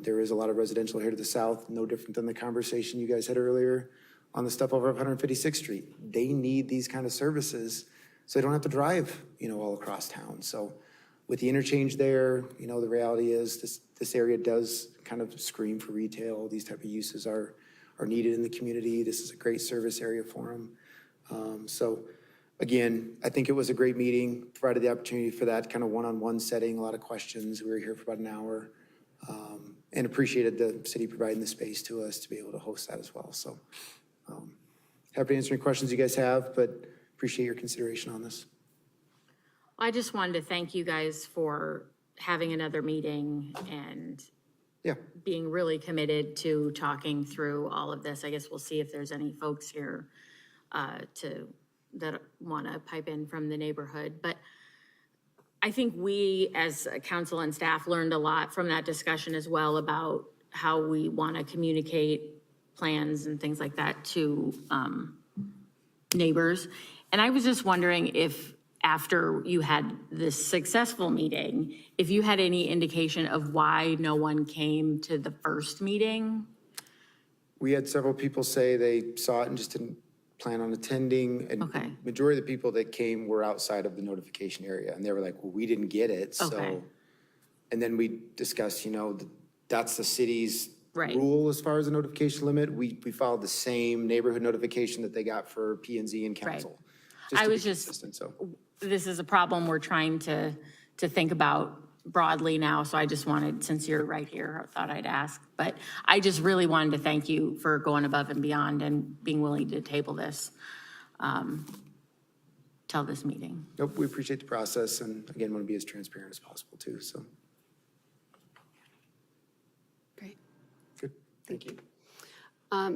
There is a lot of residential here to the south, no different than the conversation you guys had earlier on the stuff over 156th Street. They need these kind of services so they don't have to drive, all across town. So with the interchange there, the reality is this area does kind of scream for retail. These type of uses are needed in the community. This is a great service area for them. So again, I think it was a great meeting, provided the opportunity for that kind of one-on-one setting, a lot of questions. We were here for about an hour, and appreciated the city providing the space to us to be able to host that as well. So happy to answer any questions you guys have, but appreciate your consideration on this. I just wanted to thank you guys for having another meeting and being really committed to talking through all of this. I guess we'll see if there's any folks here that want to pipe in from the neighborhood. But I think we as a council and staff learned a lot from that discussion as well about how we want to communicate plans and things like that to neighbors. And I was just wondering if after you had this successful meeting, if you had any indication of why no one came to the first meeting? We had several people say they saw it and just didn't plan on attending. And Okay. majority of the people that came were outside of the notification area. And they were like, well, we didn't get it. Okay. So, and then we discussed, that's the city's Right. rule as far as the notification limit. We followed the same neighborhood notification that they got for P&Z and council. I to be was just, consistent, so. this is a problem we're trying to think about broadly now. So I just wanted, since you're right here, I thought I'd ask. But I just really wanted to thank you for going above and beyond and being willing to table this till this meeting. Nope, we appreciate the process and again, want to be as transparent as possible too, so. Great. Good, thank you.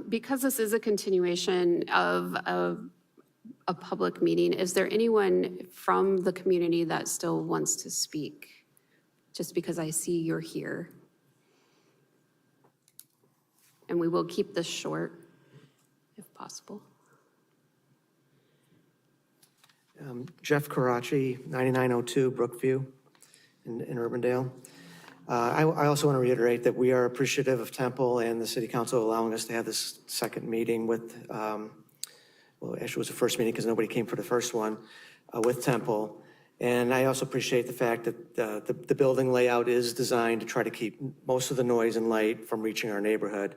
Because this is a continuation of a public meeting, is there anyone from the community that still wants to speak? Just because I see you're here. And we will keep this short, if possible. Jeff Karachi, 9902 Brookview in Urbandale. I also want to reiterate that we are appreciative of Temple and the City Council allowing us to have this second meeting with, well, actually it was the first meeting because nobody came for the first one, with Temple. And I also appreciate the fact that the building layout is designed to try to keep most of the noise and light from reaching our neighborhood.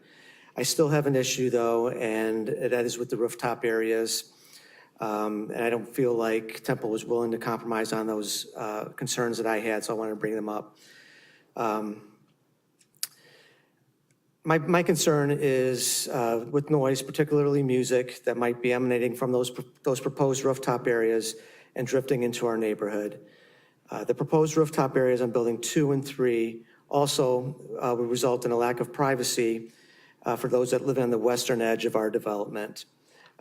I still have an issue though, and that is with the rooftop areas. And I don't feel like Temple was willing to compromise on those concerns that I had, so I wanted to bring them up. My concern is with noise, particularly music that might be emanating from those proposed rooftop areas and drifting into our neighborhood. The proposed rooftop areas on building 2 and 3 also will result in a lack of privacy for those that live on the western edge of our development.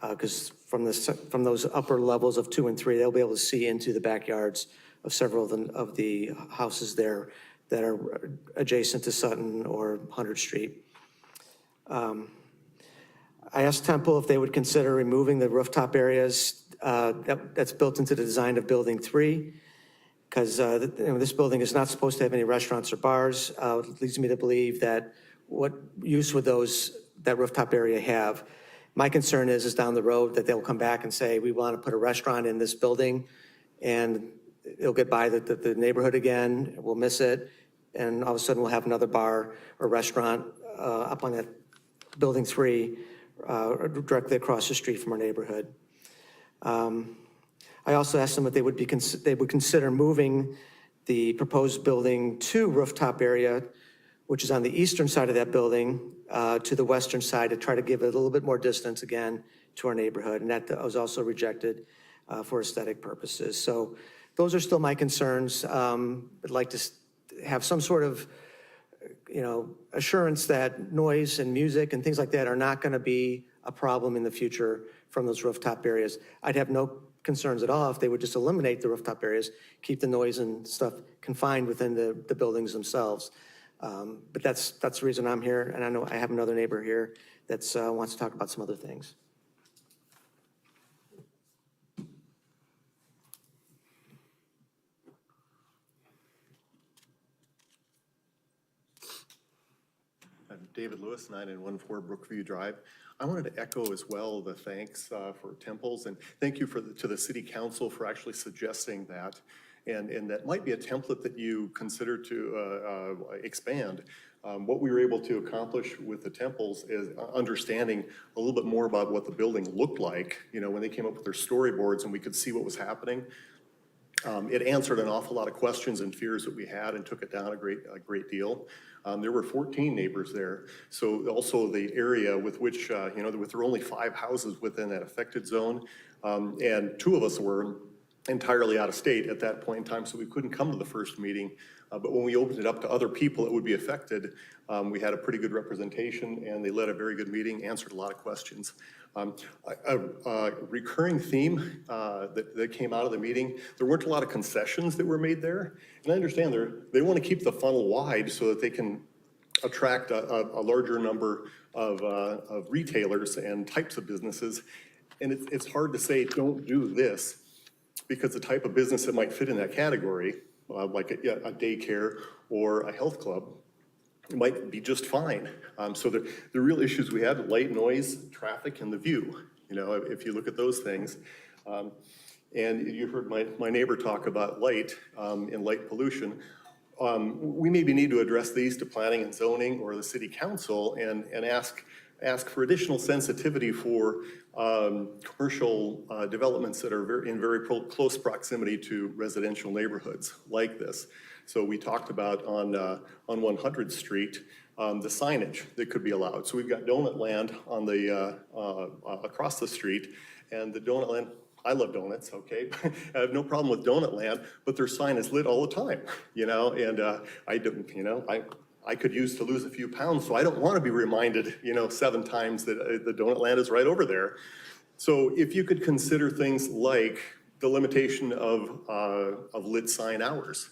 Because from those upper levels of 2 and 3, they'll be able to see into the backyards of several of the houses there that are adjacent to Sutton or 100th Street. I asked Temple if they would consider removing the rooftop areas that's built into the design of Building 3, because this building is not supposed to have any restaurants or bars. It leads me to believe that what use would that rooftop area have? My concern is down the road that they'll come back and say, we want to put a restaurant in this building, and it'll get by the neighborhood again, we'll miss it, and all of a sudden we'll have another bar or restaurant up on that Building 3 directly across the street from our neighborhood. I I also asked them if they would consider moving the proposed building to rooftop area, which is on the eastern side of that building, to the western side to try to give it a little bit more distance again to our neighborhood. And that was also rejected for aesthetic purposes. So those are still my concerns. I'd like to have some sort of, assurance that noise and music and things like that are not going to be a problem in the future from those rooftop areas. I'd have no concerns at all if they would just eliminate the rooftop areas, keep the noise and stuff confined within the buildings themselves. But that's the reason I'm here, and I know I have another neighbor here that wants to talk about some other things. I'm David Lewis, 9914 Brookview Drive. I wanted to echo as well the thanks for Temples, and thank you to the City Council for actually suggesting that. And that might be a template that you consider to expand. What we were able to accomplish with the Temples is understanding a little bit more about what the building looked like, when they came up with their storyboards and we could see what was happening. It answered an awful lot of questions and fears that we had and took it down a great deal. There were 14 neighbors there. So also the area with which, there were only 5 houses within that affected zone. And 2 of us were entirely out of state at that point in time, so we couldn't come to the first meeting. But when we opened it up to other people that would be affected, we had a pretty good representation, and they led a very good meeting, answered a lot of questions. A recurring theme that came out of the meeting, there weren't a lot of concessions that were made there. And I understand they want to keep the funnel wide so that they can attract a larger number of retailers and types of businesses. And it's hard to say, don't do this, because the type of business that might fit in that category, like a daycare or a health club, might be just fine. So the real issues we had, light, noise, traffic, and the view, if you look at those things. And you heard my neighbor talk about light and light pollution. We maybe need to address these to planning and zoning or the city council and ask for additional sensitivity for commercial developments that are in very close proximity to residential neighborhoods like this. So we talked about on 100th Street, the signage that could be allowed. So we've got donut land on the across the street, and the donut land, I love donuts, okay? I have no problem with donut land, but their sign is lit all the time, and I could use to lose a few pounds, so I don't want to be reminded, 7 times that the donut land is right over there. So if you could consider things like the limitation of lit sign hours.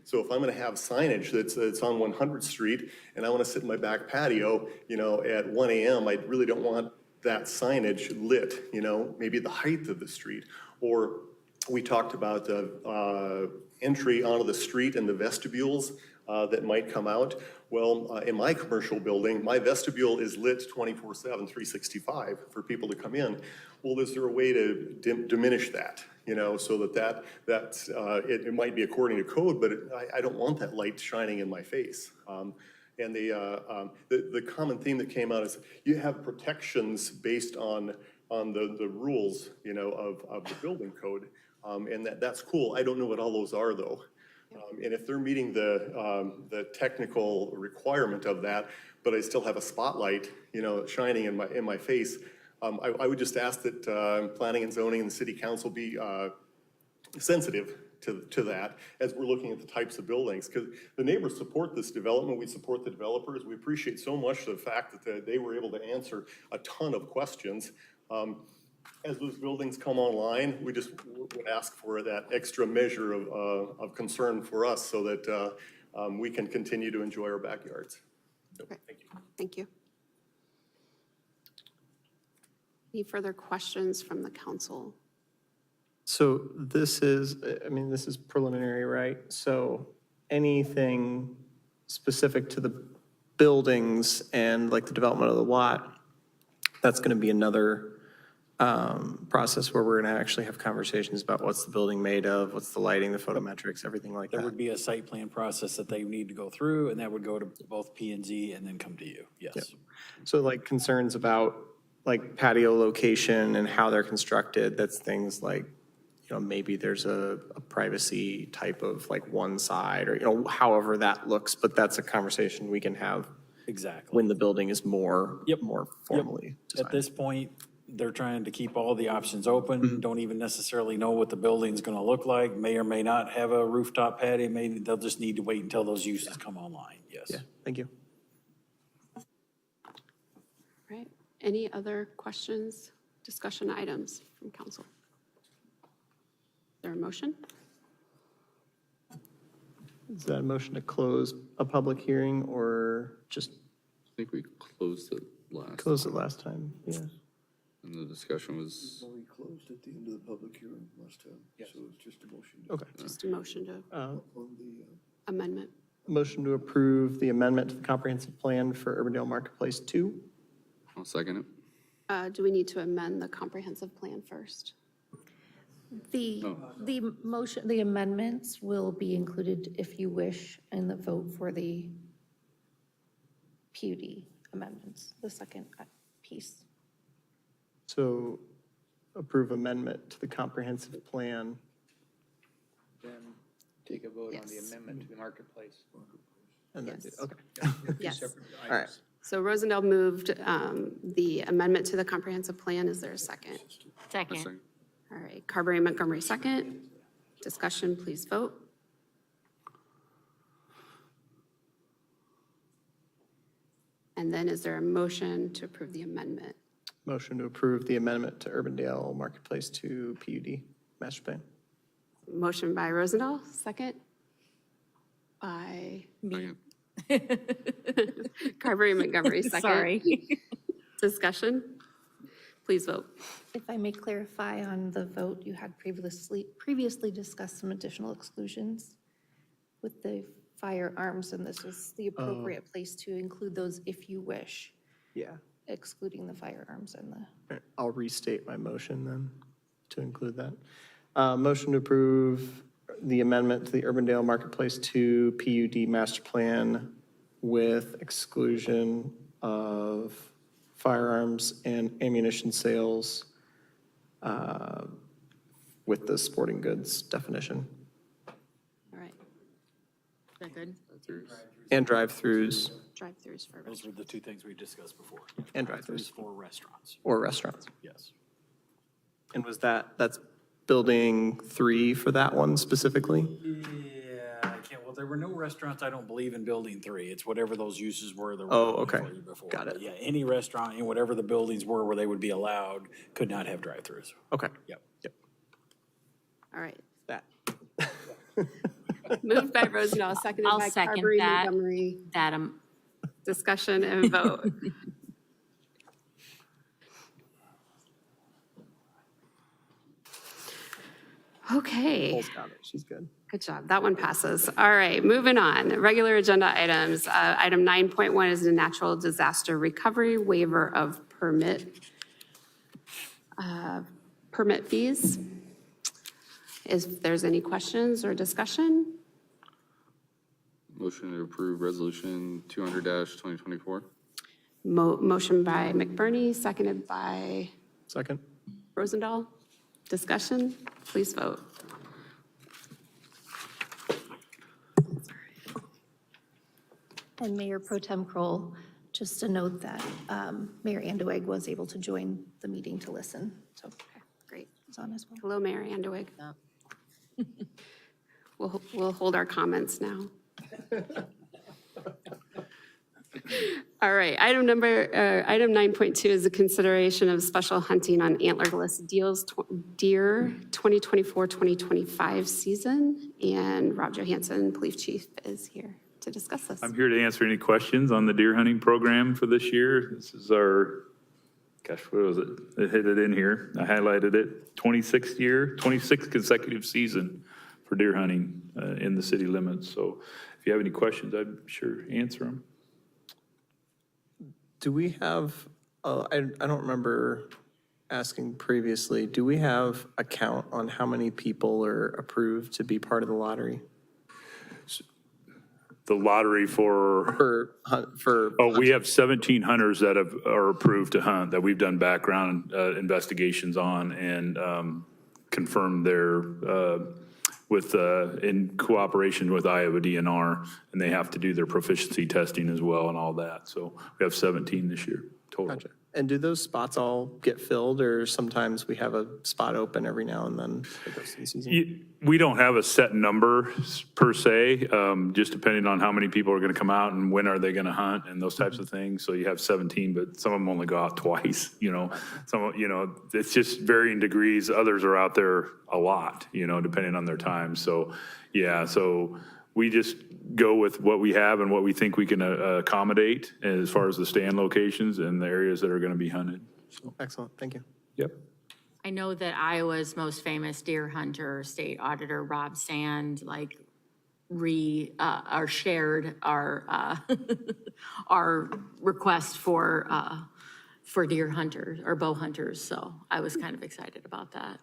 So if I'm going to have signage that's on 100th Street and I want to sit in my back patio, at 1 a.m., I really don't want that signage lit, maybe the height of the street. Or we talked about the entry onto the street and the vestibules that might come out. Well, in my commercial building, my vestibule is lit 24/7, 365 for people to come in. Well, is there a way to diminish that? So that it might be according to code, but I don't want that light shining in my face. And the common theme that came out is you have protections based on the rules, of the building code, and that's cool. I don't know what all those are though. And if they're meeting the technical requirement of that, but I still have a spotlight, shining in my face, I would just ask that planning and zoning and the city council be sensitive to that as we're looking at the types of buildings, because the neighbors support this development. We support the developers. We appreciate so much the fact that they were able to answer a ton of questions. As those buildings come online, we just would ask for that extra measure of concern for us so that we can continue to enjoy our backyards. So, thank you. Thank you. Any further questions from the council? So this is preliminary, right? So anything specific to the buildings and like the development of the lot, that's going to be another process where we're going to actually have conversations about what's the building made of, what's the lighting, the photometrics, everything like that. There would be a site plan process that they need to go through, and that would go to both P&Z and then come to you, yes. Yep. So like concerns about like patio location and how they're constructed, that's things like, maybe there's a privacy type of like one side or, however that looks, but that's a conversation we can have Exactly. when the building is more formally At designed. this point, they're trying to keep all the options open, don't even necessarily know what the building's gonna look like, may or may not have a rooftop patio, they'll just need to wait until those uses come online, yes. Yeah, thank you. Right. Any other questions, discussion items from council? Is there a motion? Is that a motion to close a public hearing or just I think we closed it last. close it last time? Yeah. And the discussion was, We closed at the end of the public hearing last time, so it's just a motion. Okay. Just a motion to On the, amendment. Motion to approve the amendment to the comprehensive plan for Urbandale Marketplace 2. I'll second it. Do we need to amend the comprehensive plan first? The motion, the amendments will be included if you wish in the vote for the PUD amendments, the second piece. So approve amendment to the comprehensive plan. Then take a vote on the Yes. amendment to the marketplace. And then, Yes. okay. Yes. All right. So Rosendale moved the amendment to the comprehensive plan. Is there a second? Second. All right, Carberry Montgomery, second. Discussion, please vote. And then is there a motion to approve the amendment? Motion to approve the amendment to Urbandale Marketplace 2 PUD master plan. Motion by Rosendahl, second by Second. Carberry Montgomery, second. Sorry. Discussion, please vote. If I may clarify on the vote, you had previously discussed some additional exclusions with the firearms, and this is the appropriate place to include those if you wish, Yeah. excluding the firearms and the. All right, I'll restate my motion then to include that. Motion to approve the amendment to the Urbandale Marketplace 2 PUD master plan with exclusion of firearms and ammunition sales with the sporting goods definition. All right, Is that good? And drive-throughs drive-throughs for Those were the two things we discussed before. and drive-throughs For restaurants, or restaurants. yes. And that's building 3 for that one specifically? Yeah, I can't, well, there were no restaurants, I don't believe, in building 3. It's whatever those uses were that were. Oh, okay. before. Got it. But yeah, any restaurant in whatever the buildings were where they would be allowed could not have drive-throughs. Okay. Yep. All right, That. moved by Rosendahl, seconded I'll by second Carberry that. Montgomery. That, Discussion and vote. Okay, Cole's got it. She's good. good job. That one passes. All right, moving on. Regular agenda items. Item 9.1 is the natural disaster recovery waiver of permit fees. If there's any questions or discussion? Motion to approve resolution 200-2024. Motion by McBurney, seconded by Second. Rosendahl. Discussion, please vote. And Mayor Pro Tem Kroll, just a note that Mayor Andeweg was able to join the meeting to listen, so Great. he's on as well. Hello, Mayor Andewig. We'll hold our comments now. All right, item 9.2 is the consideration of special hunting on antlerless deer 2024-2025 season. And Rob Johansson, Police Chief, is here to discuss this. I'm here to answer any questions on the deer hunting program for this year. This is our, gosh, what was it? I hit it in here. I highlighted it. 26th consecutive season for deer hunting in the city limits. So if you have any questions, I'd sure answer them. Do we have, I don't remember asking previously, do we have a count on how many people are approved to be part of the lottery? The lottery for, we have 17 hunters that are approved to hunt, that we've done background investigations on, and confirmed there with, in cooperation with Iowa DNR, and they have to do their proficiency testing as well and all that. So we have 17 this year total. Gotcha. And do those spots all get filled, or sometimes we have a spot open every now and then for the rest of the season? We don't have a set number per se, just depending on how many people are going to come out and when are they going to hunt and those types of things. So you have 17, but some of them only go out twice, Some, it's just varying degrees. Others are out there a lot, depending on their time. So, yeah, so we just go with what we have and what we think we can accommodate as far as the stand locations and the areas that are going to be hunted. So, Excellent, thank you. yep. I know that Iowa's most famous deer hunter, State Auditor Rob Sand, shared our our request for deer hunters or bow hunters. So I was kind of excited about that.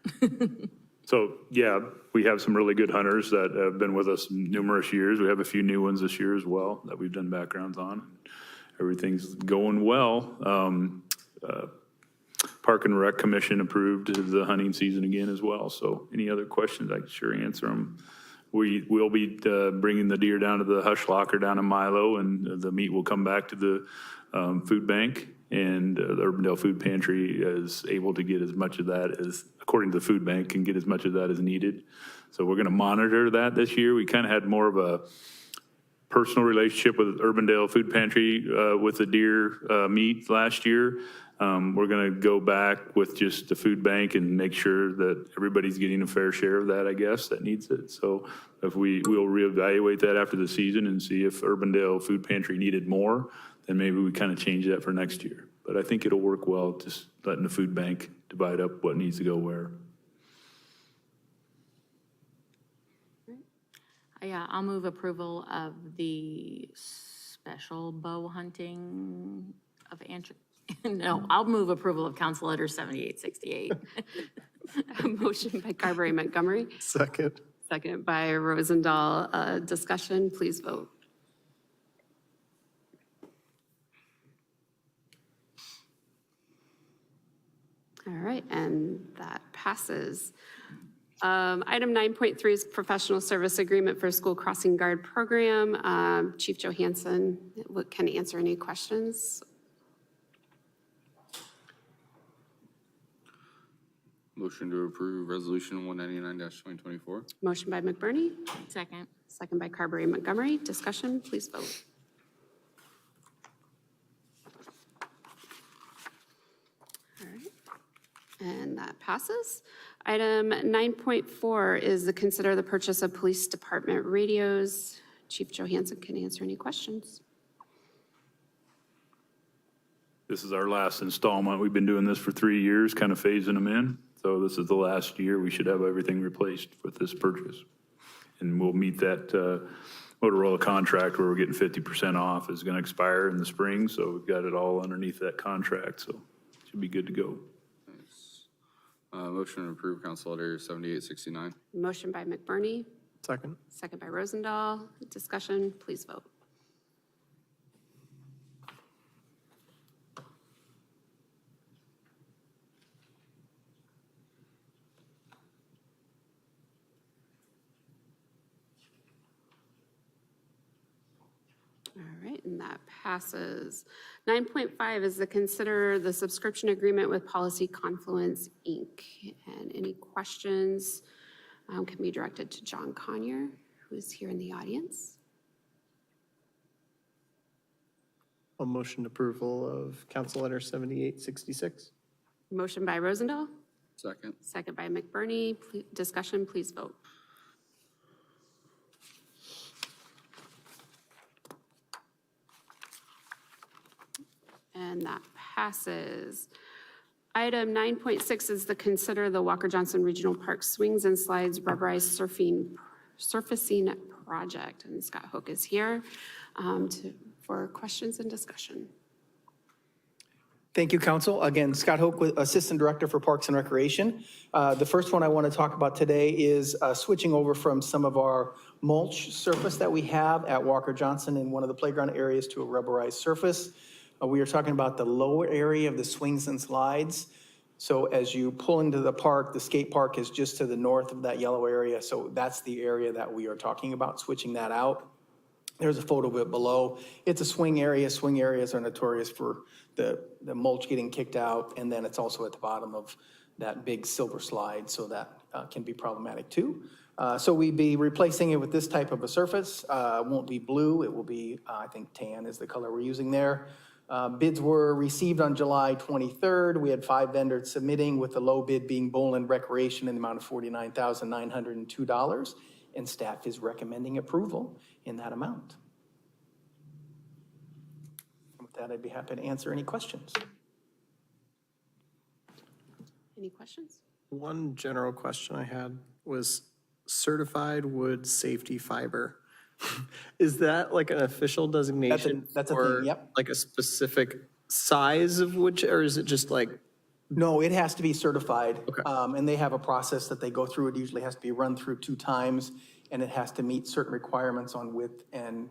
So, yeah, we have some really good hunters that have been with us numerous years. We have a few new ones this year as well that we've done backgrounds on. Everything's going well. Park and Rec Commission approved the hunting season again as well. So any other questions, I can sure answer them. We will be bringing the deer down to the hush locker down in Milo, and the meat will come back to the food bank. And the Urbandale Food Pantry is able to get as much of that as, according to the food bank, can get as much of that as needed. So we're going to monitor that this year. We kind of had more of a personal relationship with Urbandale Food Pantry with the deer meat last year. We're going to go back with just the food bank and make sure that everybody's getting a fair share of that, I guess, that needs it. So if we'll reevaluate that after the season and see if Urbandale Food Pantry needed more, then maybe we kind of change that for next year. But I think it'll work well, just letting the food bank divide up what needs to go where. Yeah, I'll move approval of the special bow hunting of No, I'll move approval of Council Letter 7868. A motion by Carberry Montgomery, Second. second by Rosendahl. Discussion, please vote. All right, and that passes. Item 9.3 is professional service agreement for school crossing guard program. Chief Johansson can answer any questions. Motion to approve Resolution 199-2024. Motion by McBurney, Second. second by Carberry Montgomery. Discussion, please vote. All right, and that passes. Item 9.4 is to consider the purchase of police department radios. Chief Johansson can answer any questions. This is our last installment. We've been doing this for 3 years, kind of phasing them in. So this is the last year. We should have everything replaced with this purchase. And we'll meet that Motorola contract where we're getting 50% off is going to expire in the spring. So we've got it all underneath that contract. So it should be good to go. Motion to approve Council Letter 7869. Motion by McBurney, Second. second by Rosendahl. Discussion, please vote. All right, and that passes. 9.5 is to consider the subscription agreement with Policy Confluence, Inc. And any questions can be directed to John Conyer, who is here in the audience. A motion approval of Council Letter 7866. Motion by Rosendahl, Second. second by McBurney. Discussion, please vote. And that passes. Item 9.6 is to consider the Walker Johnson Regional Park Swings and Slides Rubberized Surfacing Project. And Scott Hook is here for questions and discussion. Thank you, Council. Again, Scott Hoke, Assistant Director for Parks and Recreation. The first one I want to talk about today is switching over from some of our mulch surface that we have at Walker Johnson in one of the playground areas to a rubberized surface. We are talking about the lower area of the swings and slides. So as you pull into the park, the skate park is just to the north of that yellow area. So that's the area that we are talking about, switching that out. There's a photo of it below. It's a swing area. Swing areas are notorious for the mulch getting kicked out. And then it's also at the bottom of that big silver slide, so that can be problematic too. So we'd be replacing it with this type of a surface. Won't be blue. It will be, I think tan is the color we're using there. Bids were received on July 23rd. We had 5 vendors submitting, with the low bid being Bowland Recreation in the amount of $49,902. And staff is recommending approval in that amount. With that, I'd be happy to answer any questions. Any questions? One general question I had was certified wood safety fiber. Is that like an official designation? That's a for, thing, yep. like a specific size of wood, or is it just like? No, it has to be certified. Okay. And they have a process that they go through. It usually has to be run through 2 times, and it has to meet certain requirements on width and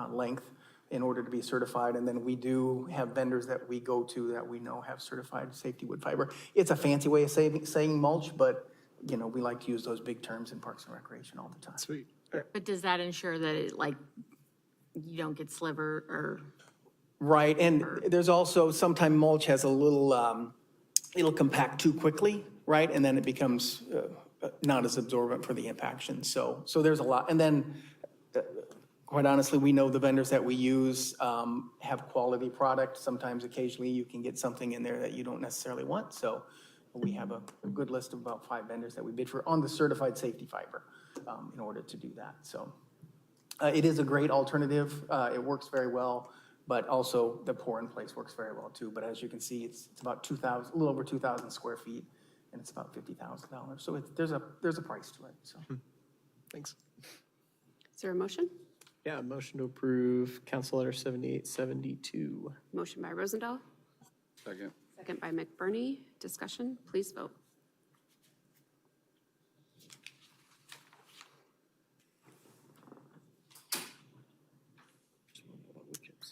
length in order to be certified. And then we do have vendors that we go to that we know have certified safety wood fiber. It's a fancy way of saying mulch, but you know, we like to use those big terms in Parks and Recreation all the time. Sweet. But does that ensure that it, like, you don't get sliver or? Right, and there's also, sometimes mulch has a little, it'll compact too quickly, right? And then it becomes not as absorbent for the impaction. So there's a lot. And then, quite honestly, we know the vendors that we use have quality product. Sometimes, occasionally, you can get something in there that you don't necessarily want. So we have a good list of about 5 vendors that we bid for on the certified safety fiber in order to do that. So it is a great alternative. It works very well, but also the pour-in-place works very well too. But as you can see, it's about 2,000, a little over 2,000 square feet, and it's about $50,000. So there's a price to it. So Thanks. Is there a motion? Yeah, motion to approve Council Letter 7872. Motion by Rosendahl, Second. second by McBurney. Discussion, please vote.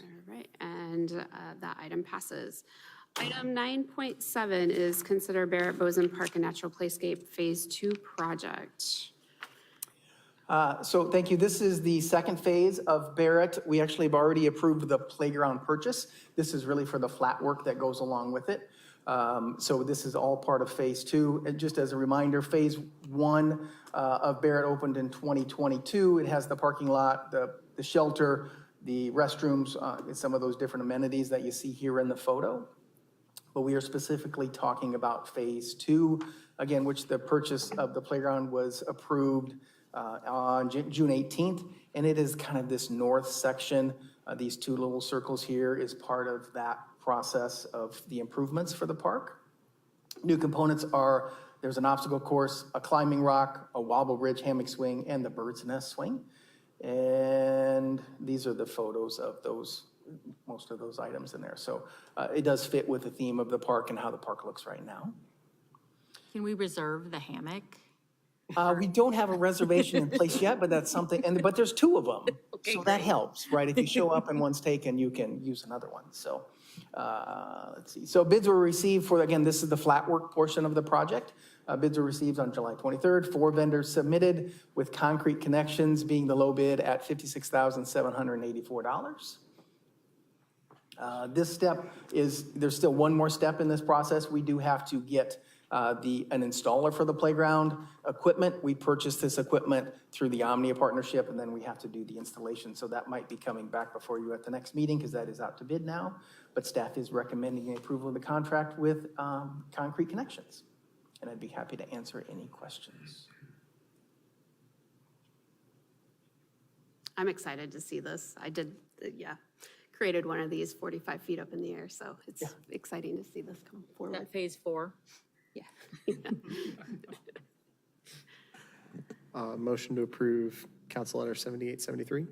All right, and that item passes. Item 9.7 is consider Barrett Bozen Park and Natural Playscape Phase 2 project. So thank you. This is the second phase of Barrett. We actually have already approved the playground purchase. This is really for the flat work that goes along with it. So this is all part of Phase 2. And just as a reminder, Phase 1 of Barrett opened in 2022. It has the parking lot, the shelter, the restrooms, and some of those different amenities that you see here in the photo. But we are specifically talking about Phase 2, again, which the purchase of the playground was approved on June 18th. And it is kind of this north section. These 2 little circles here is part of that process of the improvements for the park. New components are, there's an obstacle course, a climbing rock, a wobble bridge hammock swing, and the bird's nest swing. And these are the photos of those, most of those items in there. So it does fit with the theme of the park and how the park looks right now. Can we reserve the hammock? We don't have a reservation in place yet, but that's something, but there's 2 of them. Okay, So that great. helps, right? If you show up and one's taken, you can use another one. So let's see. So bids were received for, again, this is the flat work portion of the project. Bids were received on July 23rd. 4 vendors submitted, with Concrete Connections being the low bid at $56,784. This step is, there's still one more step in this process. We do have to get an installer for the playground equipment. We purchased this equipment through the Omnia partnership, and then we have to do the installation. So that might be coming back before you at the next meeting, because that is out to bid now. But staff is recommending approval of the contract with Concrete Connections. And I'd be happy to answer any questions. I'm excited to see this. I did, created one of these 45 feet up in the air, so it's exciting to see this come forward. That Phase 4? Yeah. Motion to approve Council Letter 7873.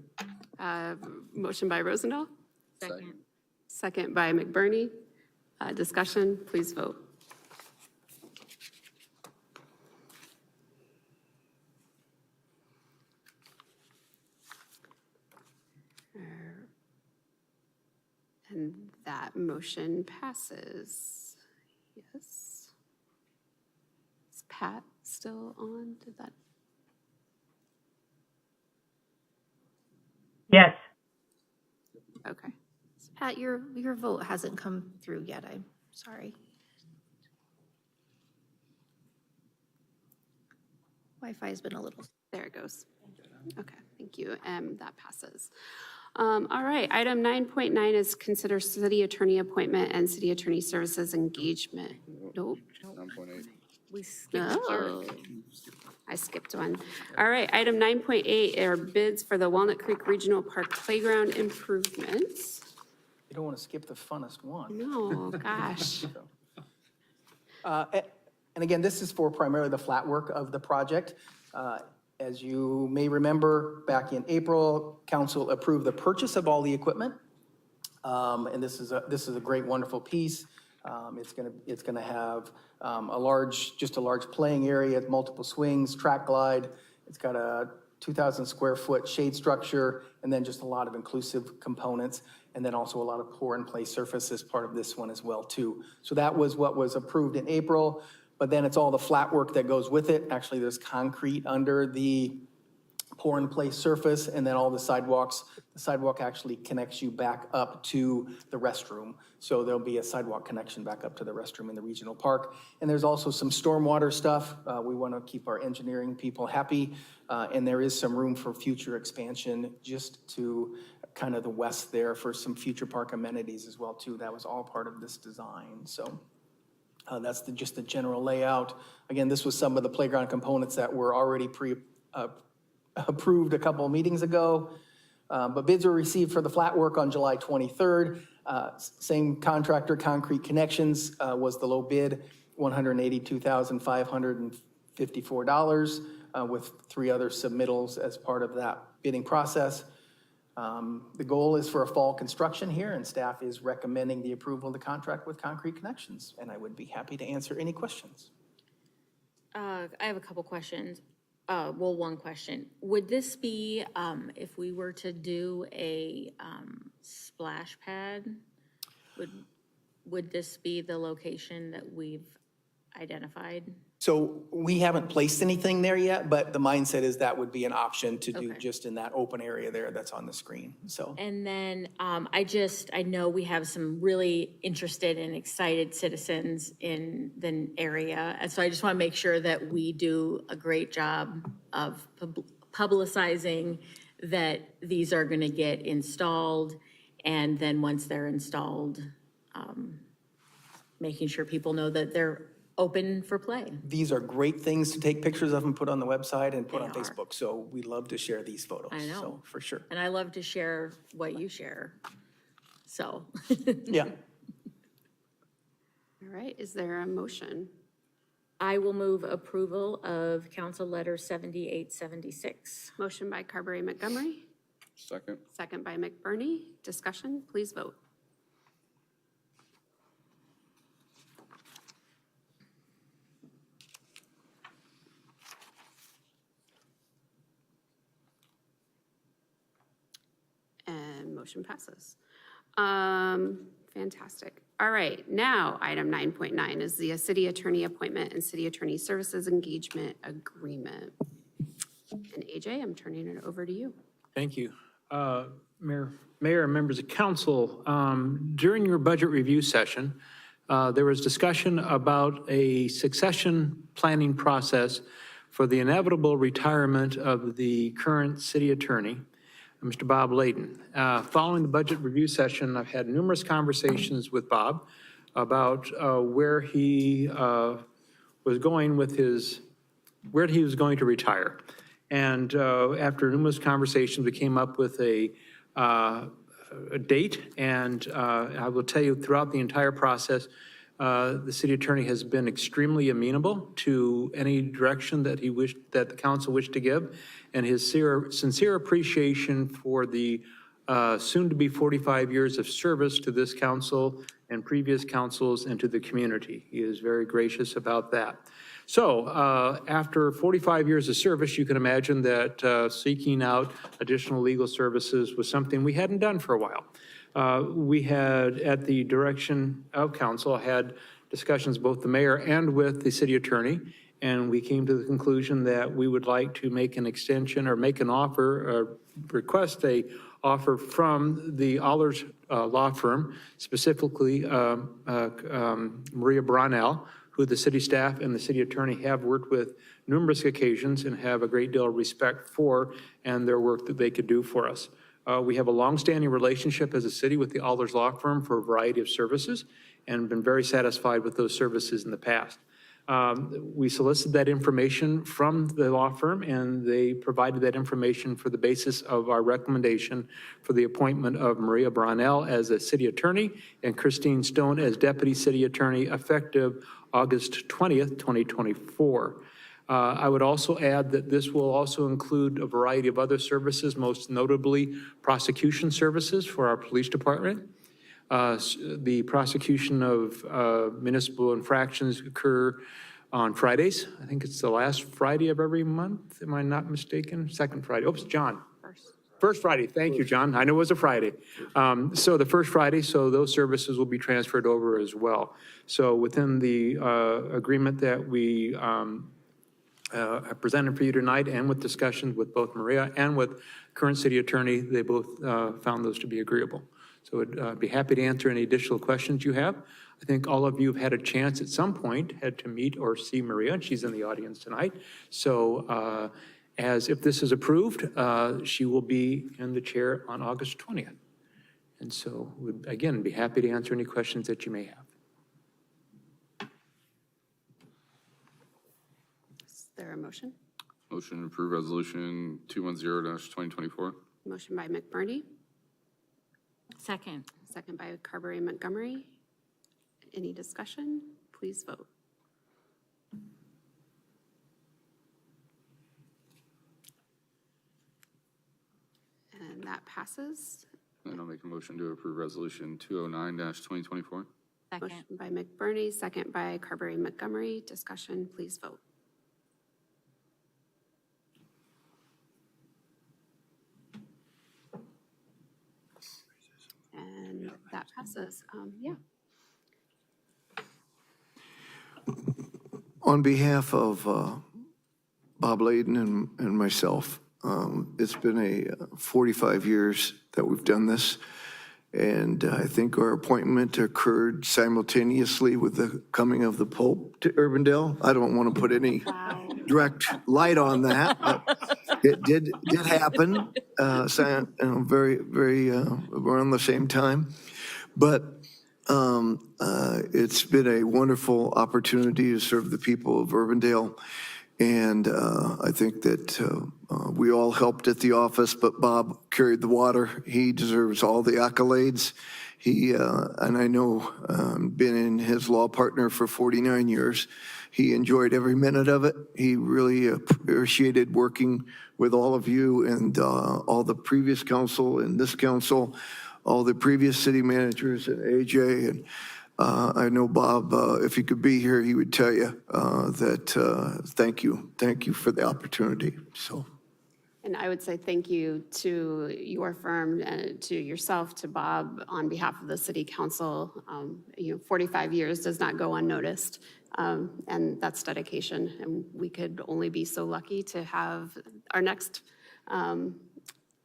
Motion by Rosendahl, Second. second by McBurney. Discussion, please vote. And that motion passes. Yes. Pat still on? Did that? Yes. Okay. Pat, your vote hasn't come through yet. I'm sorry. Wi-Fi has been a little. There it goes. Okay, thank you. That passes. All right, item 9.9 is consider city attorney appointment and city attorney services engagement. Nope. 9.8. We skipped Oh, I skipped one. All right, item 9.8 are bids for the Walnut Creek Regional Park playground improvements. You don't want to skip the funnest one. No, gosh. And again, this is for primarily the flat work of the project. As you may remember, back in April, council approved the purchase of all the equipment. And this is a great, wonderful piece. It's gonna have a large playing area, multiple swings, track glide. It's got a 2,000 square foot shade structure, and then just a lot of inclusive components, and then also a lot of pour and play surface as part of this one as well too. So that was what was approved in April, but then it's all the flat work that goes with it. Actually, there's concrete under the pour and play surface, and then all the sidewalks. The sidewalk actually connects you back up to the restroom. So there'll be a sidewalk connection back up to the restroom in the regional park. And there's also some stormwater stuff. We want to keep our engineering people happy. And there is some room for future expansion just to kind of the west there for some future park amenities as well too. That was all part of this design. So that's just the general layout. Again, this was some of the playground components that were already approved a couple of meetings ago, but bids were received for the flat work on July 23rd. Same contractor, Concrete Connections, was the low bid, $182,554, with 3 other submittals as part of that bidding process. The goal is for a fall construction here, and staff is recommending the approval of the contract with Concrete Connections, and I would be happy to answer any questions. I have a couple questions. Well, one question. Would this be, if we were to do a splash pad, would this be the location that we've identified? So we haven't placed anything there yet, but the mindset is that would be an option to do Okay. just in that open area there that's on the screen, so. And then I know we have some really interested and excited citizens in the area. And so I just want to make sure that we do a great job of publicizing that these are going to get installed. And then once they're installed, making sure people know that they're open for play. These are great things to take pictures of and put on the website and put They on are. Facebook. So we love to share these photos. I know. So, for sure. And I love to share what you share. So. Yeah. All right, is there a motion? I will move approval of Council Letter 7876. Motion by Carberry Montgomery, Second. second by McBurney. Discussion, please vote. And motion passes. Fantastic. All right, now item 9.9 is the city attorney appointment and city attorney services engagement agreement. And AJ, I'm turning it over to you. Thank you. Mayor and members of council, during your budget review session, there was discussion about a succession planning process for the inevitable retirement of the current city attorney, Mr. Bob Layden. Following the budget review session, I've had numerous conversations with Bob about where he was going with where he was going to retire. And after numerous conversations, we came up with a date. And I will tell you, throughout the entire process, the city attorney has been extremely amenable to any direction that that the council wished to give, and his sincere appreciation for the soon-to-be 45 years of service to this council and previous councils and to the community. He is very gracious about that. So after 45 years of service, you can imagine that seeking out additional legal services was something we hadn't done for a while. We had, at the direction of council, had discussions, both the mayor and with the city attorney, and we came to the conclusion that we would like to make an extension or make an offer, or request a offer from the Allers law firm, specifically Maria Brownell, who the city staff and the city attorney have worked with numerous occasions and have a great deal of respect for, and their work that they could do for us. We have a longstanding relationship as a city with the Allers law firm for a variety of services, and been very satisfied with those services in the past. We solicited that information from the law firm, and they provided that information for the basis of our recommendation for the appointment of Maria Brownell as a city attorney and Christine Stone as deputy city attorney effective August 20th, 2024. I would also add that this will also include a variety of other services, most notably prosecution services for our police department. The prosecution of municipal infractions occur on Fridays. I think it's the last Friday of every month. Am I not mistaken? Second Friday. Oops, John. First Friday. Thank you, John. I know it was a Friday. So the first Friday, so those services will be transferred over as well. So within the agreement that we have presented for you tonight, and with discussions with both Maria and with current city attorney, they both found those to be agreeable. So I'd be happy to answer any additional questions you have. I think all of you have had a chance at some point had to meet or see Maria, and she's in the audience tonight. So as if this is approved, she will be in the chair on August 20th. And so would, again, be happy to answer any questions that you may have. Is there a motion? Motion to approve resolution 210-2024. Motion by McBurney, Second. second by Carberry Montgomery. Any discussion? Please vote. And that passes. And I'll make a motion to approve resolution 209-2024. Second. Motion by McBurney, second by Carberry Montgomery. Discussion, please vote. And that passes. Yeah. On behalf of Bob Layden and myself, it's been 45 years that we've done this, and I think our appointment occurred simultaneously with the coming of the Pope to Urbandale. I don't want to put any direct light on that, but it did happen. So, very around the same time, but it's been a wonderful opportunity to serve the people of Urbandale. And I think that we all helped at the office, but Bob carried the water. He deserves all the accolades. He, and I know, been in his law partner for 49 years. He enjoyed every minute of it. He really appreciated working with all of you and all the previous council and this council, all the previous city managers and AJ. And I know Bob, if he could be here, he would tell you that thank you for the opportunity. So. And I would say thank you to your firm, and to yourself, to Bob, on behalf of the city council. 45 years does not go unnoticed, and that's dedication. And we could only be so lucky to have our next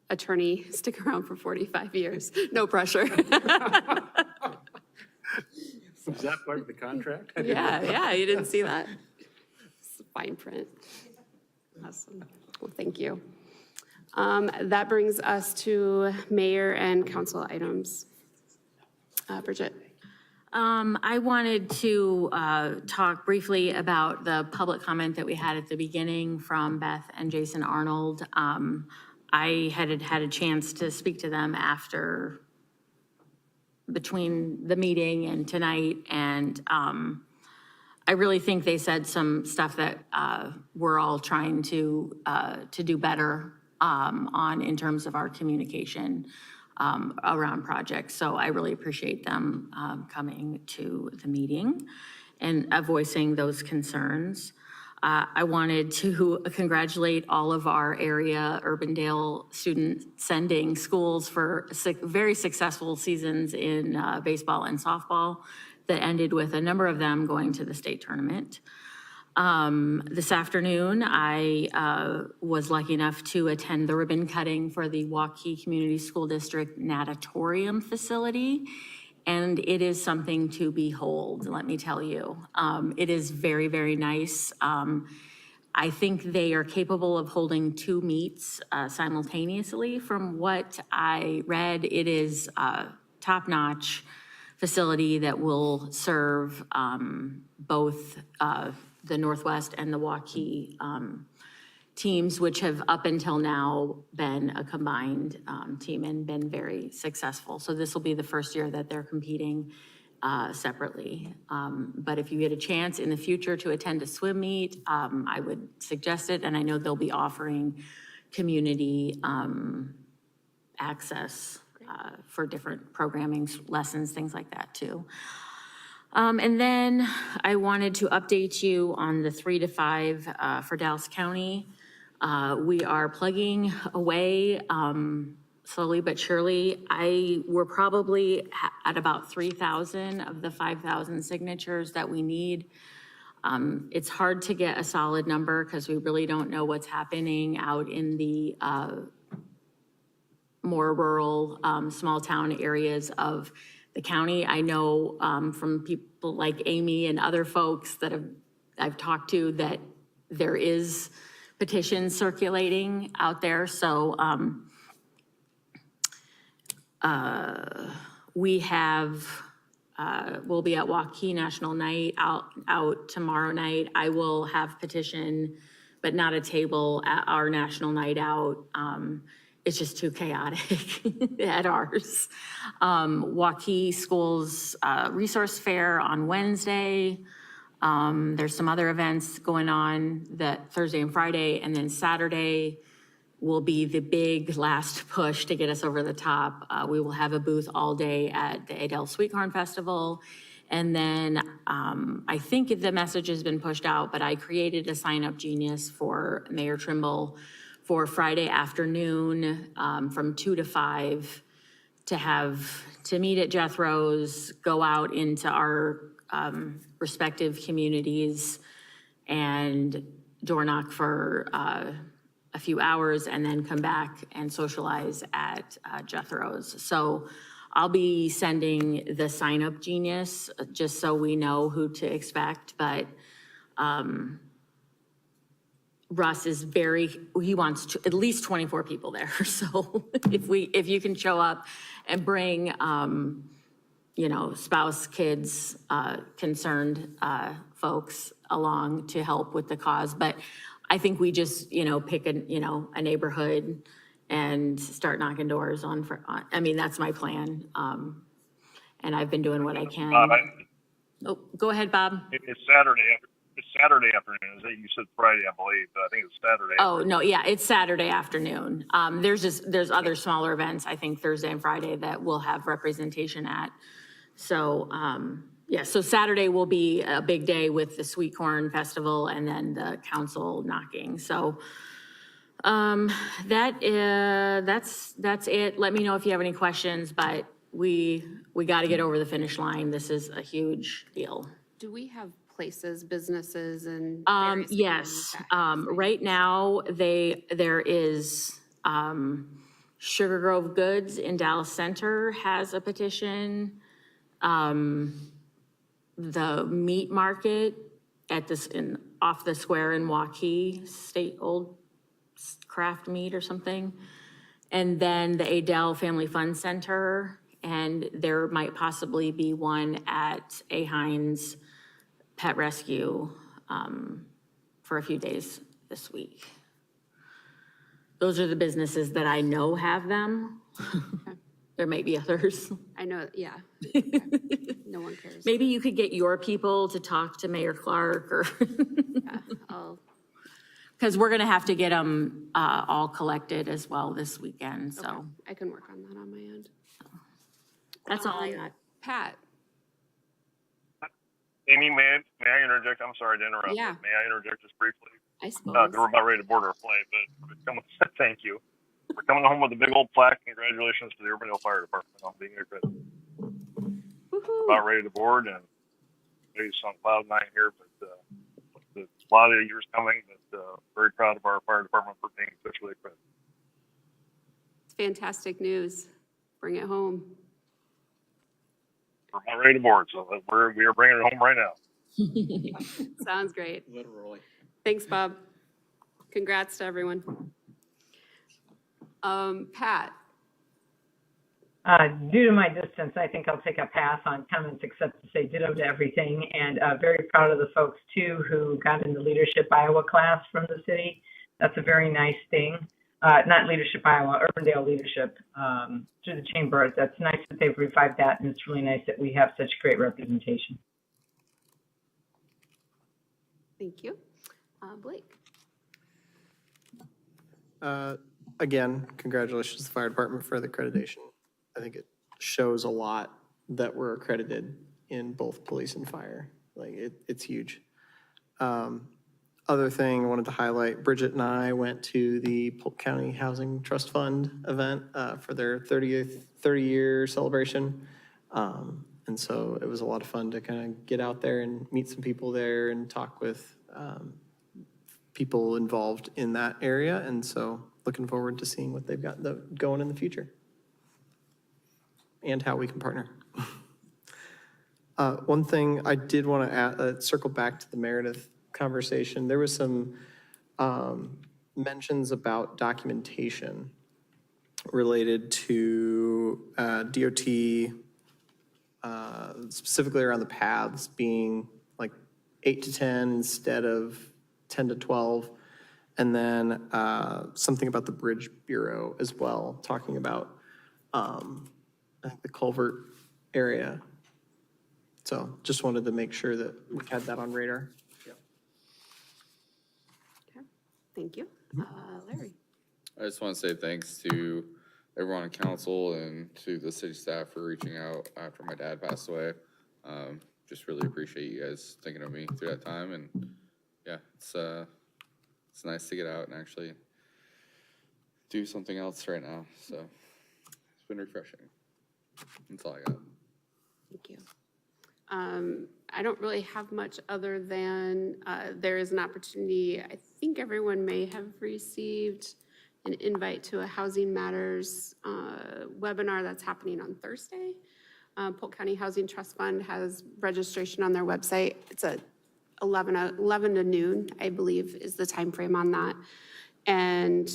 attorney stick around for 45 years. No pressure. Was that part of the contract? Yeah, you didn't see that? It's fine print. Awesome. Well, thank you. That brings us to mayor and council items. Bridget. I wanted to talk briefly about the public comment that we had at the beginning from Beth and Jason Arnold. I had a chance to speak to them between the meeting and tonight, and I really think they said some stuff that we're all trying to do better on in terms of our communication around projects. So I really appreciate them coming to the meeting and voicing those concerns. I wanted to congratulate all of our area Urbandale student sending schools for very successful seasons in baseball and softball that ended with a number of them going to the state tournament. This afternoon, I was lucky enough to attend the ribbon cutting for the Waukee Community School District natatorium facility. And it is something to behold, let me tell you. It is very, very nice. I think they are capable of holding 2 meets simultaneously. From what I read, it is a top-notch facility that will serve both the Northwest and the Waukee teams, which have up until now been a combined team and been very successful. So this will be the first year that they're competing separately. But if you get a chance in the future to attend a swim meet, I would suggest it. And I know they'll be offering community access for different programming, lessons, things like that too. And then I wanted to update you on the 3 to 5 for Dallas County. We are plugging away slowly but surely. We're probably at about 3,000 of the 5,000 signatures that we need. It's hard to get a solid number because we really don't know what's happening out in the more rural, small town areas of the county. I know from people like Amy and other folks that I've talked to that there is petitions circulating out there. So we have, we'll be at Waukee National Night out tomorrow night. I will have petition, but not a table at our National Night Out. It's just too chaotic at ours. Waukee Schools Resource Fair on Wednesday. There's some other events going on that Thursday and Friday, and then Saturday will be the big last push to get us over the top. We will have a booth all day at the Adele Sweet Corn Festival. And then I think the message has been pushed out, but I created a sign-up genius for Mayor Trimble for Friday afternoon from 2 to 5 to meet at Jethro's, go out into our respective communities and door knock for a few hours and then come back and socialize at Jethro's. So I'll be sending the sign-up genius just so we know who to expect, but Russ is he wants at least 24 people there. So if you can show up and bring, spouse, kids, concerned folks along to help with the cause. But I think we just, pick a neighborhood and start knocking doors that's my plan. And I've been doing what I can. Oh, go ahead, Bob. It's Saturday. It's Saturday afternoon. You said Friday, I believe, but I think it's Saturday. Oh, no, yeah, it's Saturday afternoon. There's other smaller events, I think Thursday and Friday that we'll have representation at. So, so Saturday will be a big day with the Sweet Corn Festival and then the council knocking. So that's it. Let me know if you have any questions, but we got to get over the finish line. This is a huge deal. Do we have places, businesses, and yes. Right now, there is Sugar Grove Goods in Dallas Center has a petition. The meat market off the square in Waukee, State Old Craft Meat or something. And then the Adele Family Fun Center, and there might possibly be one at A. Hines Pet Rescue for a few days this week. Those are the businesses that I know have them. There may be others. I know, yeah. Okay. No one cares. Maybe you could get your people to talk to Mayor Clark or. Yeah, because we're going to have to get them all collected as well this weekend, so. okay. I can work on that on my end. That's all I got. Pat. Amy, may I interject? I'm sorry to interrupt. Yeah. But may I interject just briefly? I suppose. We're about ready to board our flight, but thank you. We're coming home with a big old plaque. Congratulations to the Urbandale Fire Department on being here. About ready to board, and maybe some cloud nine here, but the a lot of years coming, but very proud of our fire department for being officially accredited. It's fantastic news. Bring it home. We're about ready to board, so we are bringing it home right now. Sounds great. Literally. Thanks, Bob. Congrats to everyone. Pat? Due to my distance, I think I'll take a pass on comments except to say ditto to everything. And very proud of the folks, too, who got in the Leadership Iowa class from the city. That's a very nice thing. Not Leadership Iowa, Urbandale Leadership through the chamber. That's nice that they've revived that, and it's really nice that we have such great representation. Thank you. Blake? Again, congratulations to the fire department for the accreditation. I think it shows a lot that we're accredited in both police and fire. Like, it's huge. Other thing I wanted to highlight, Bridget and I went to the Polk County Housing Trust Fund event for their 30-year celebration. And so it was a lot of fun to kind of get out there and meet some people there and talk with people involved in that area. And so looking forward to seeing what they've got going in the future and how we can partner. One thing I did want to circle back to the Meredith conversation. There was some mentions about documentation related to DOT, specifically around the paths being like 8 to 10 instead of 10 to 12. And then something about the Bridge Bureau as well, talking about I think the culvert area. So just wanted to make sure that we had that on radar. Okay. Thank you. Larry? I just want to say thanks to everyone on council and to the city staff for reaching out after my dad passed away. Just really appreciate you guys thinking of me through that time. And yeah, it's nice to get out and actually do something else right now. So it's been refreshing. That's all I got. Thank you. I don't really have much other than there is an opportunity. I think everyone may have received an invite to a Housing Matters webinar that's happening on Thursday. Polk County Housing Trust Fund has registration on their website. It's at 11 to noon, I believe, is the time frame on that. And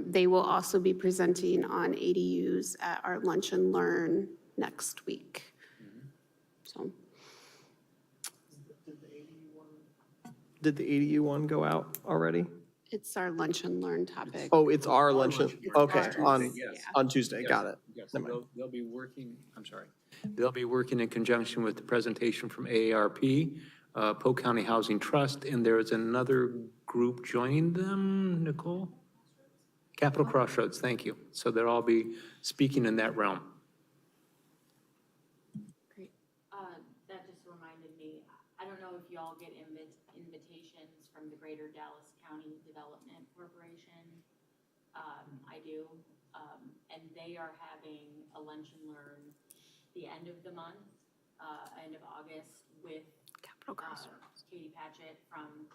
they will also be presenting on ADUs at our Lunch and Learn next week. So. Did the ADU one go out already? It's our Lunch and Learn topic. Oh, it's our lunch. Okay, on Tuesday. Yes. Got it. Yes, Never mind. they'll be working, I'm sorry. They'll be working in conjunction with the presentation from AARP, Polk County Housing Trust, and there is another group joining them, Nicole? Capital Crossroads, thank you. So they'll all be speaking in that realm. Great. That just reminded me, I don't know if y'all get invitations from the Greater Dallas County Development Corporation. I do. And they are having a lunch and learn the end of the month, end of August, with Capital Crossroads. Katie Patchett from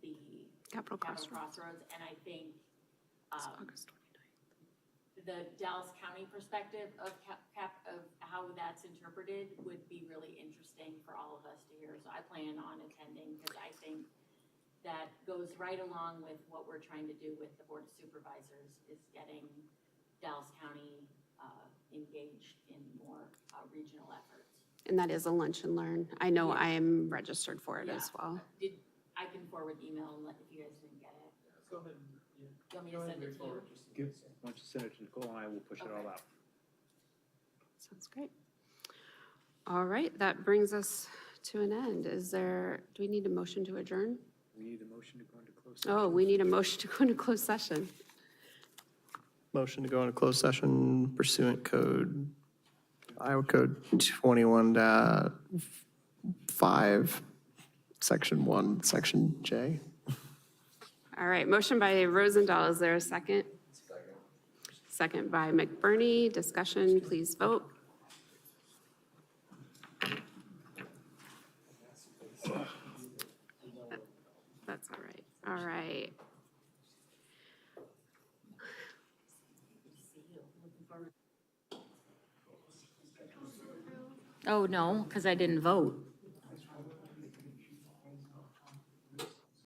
the Capital Crossroads. And I think the Dallas County perspective of of how that's interpreted would be really interesting for all of us to hear. So I plan on attending because I think that goes right along with what we're trying to do with the Board of Supervisors, is getting Dallas County engaged in more regional efforts. And that is a Lunch and Learn. I know I am registered for it as well. I can forward email and if you guys didn't get it. Go ahead. Do you want me to send it to you? Why don't you send it to Nicole and I will push it all out. Sounds great. All right, that brings us to an end. Do we need a motion to adjourn? We need a motion to go into closed session. Oh, we need a motion to go into closed session. Motion to go into closed session pursuant code, Iowa Code 21.5, Section 1, Section J. All right, motion by Rosendahl. Is there a second? Second by McBurney. Discussion, please vote. That's all right. All right. Oh, no, because I didn't vote.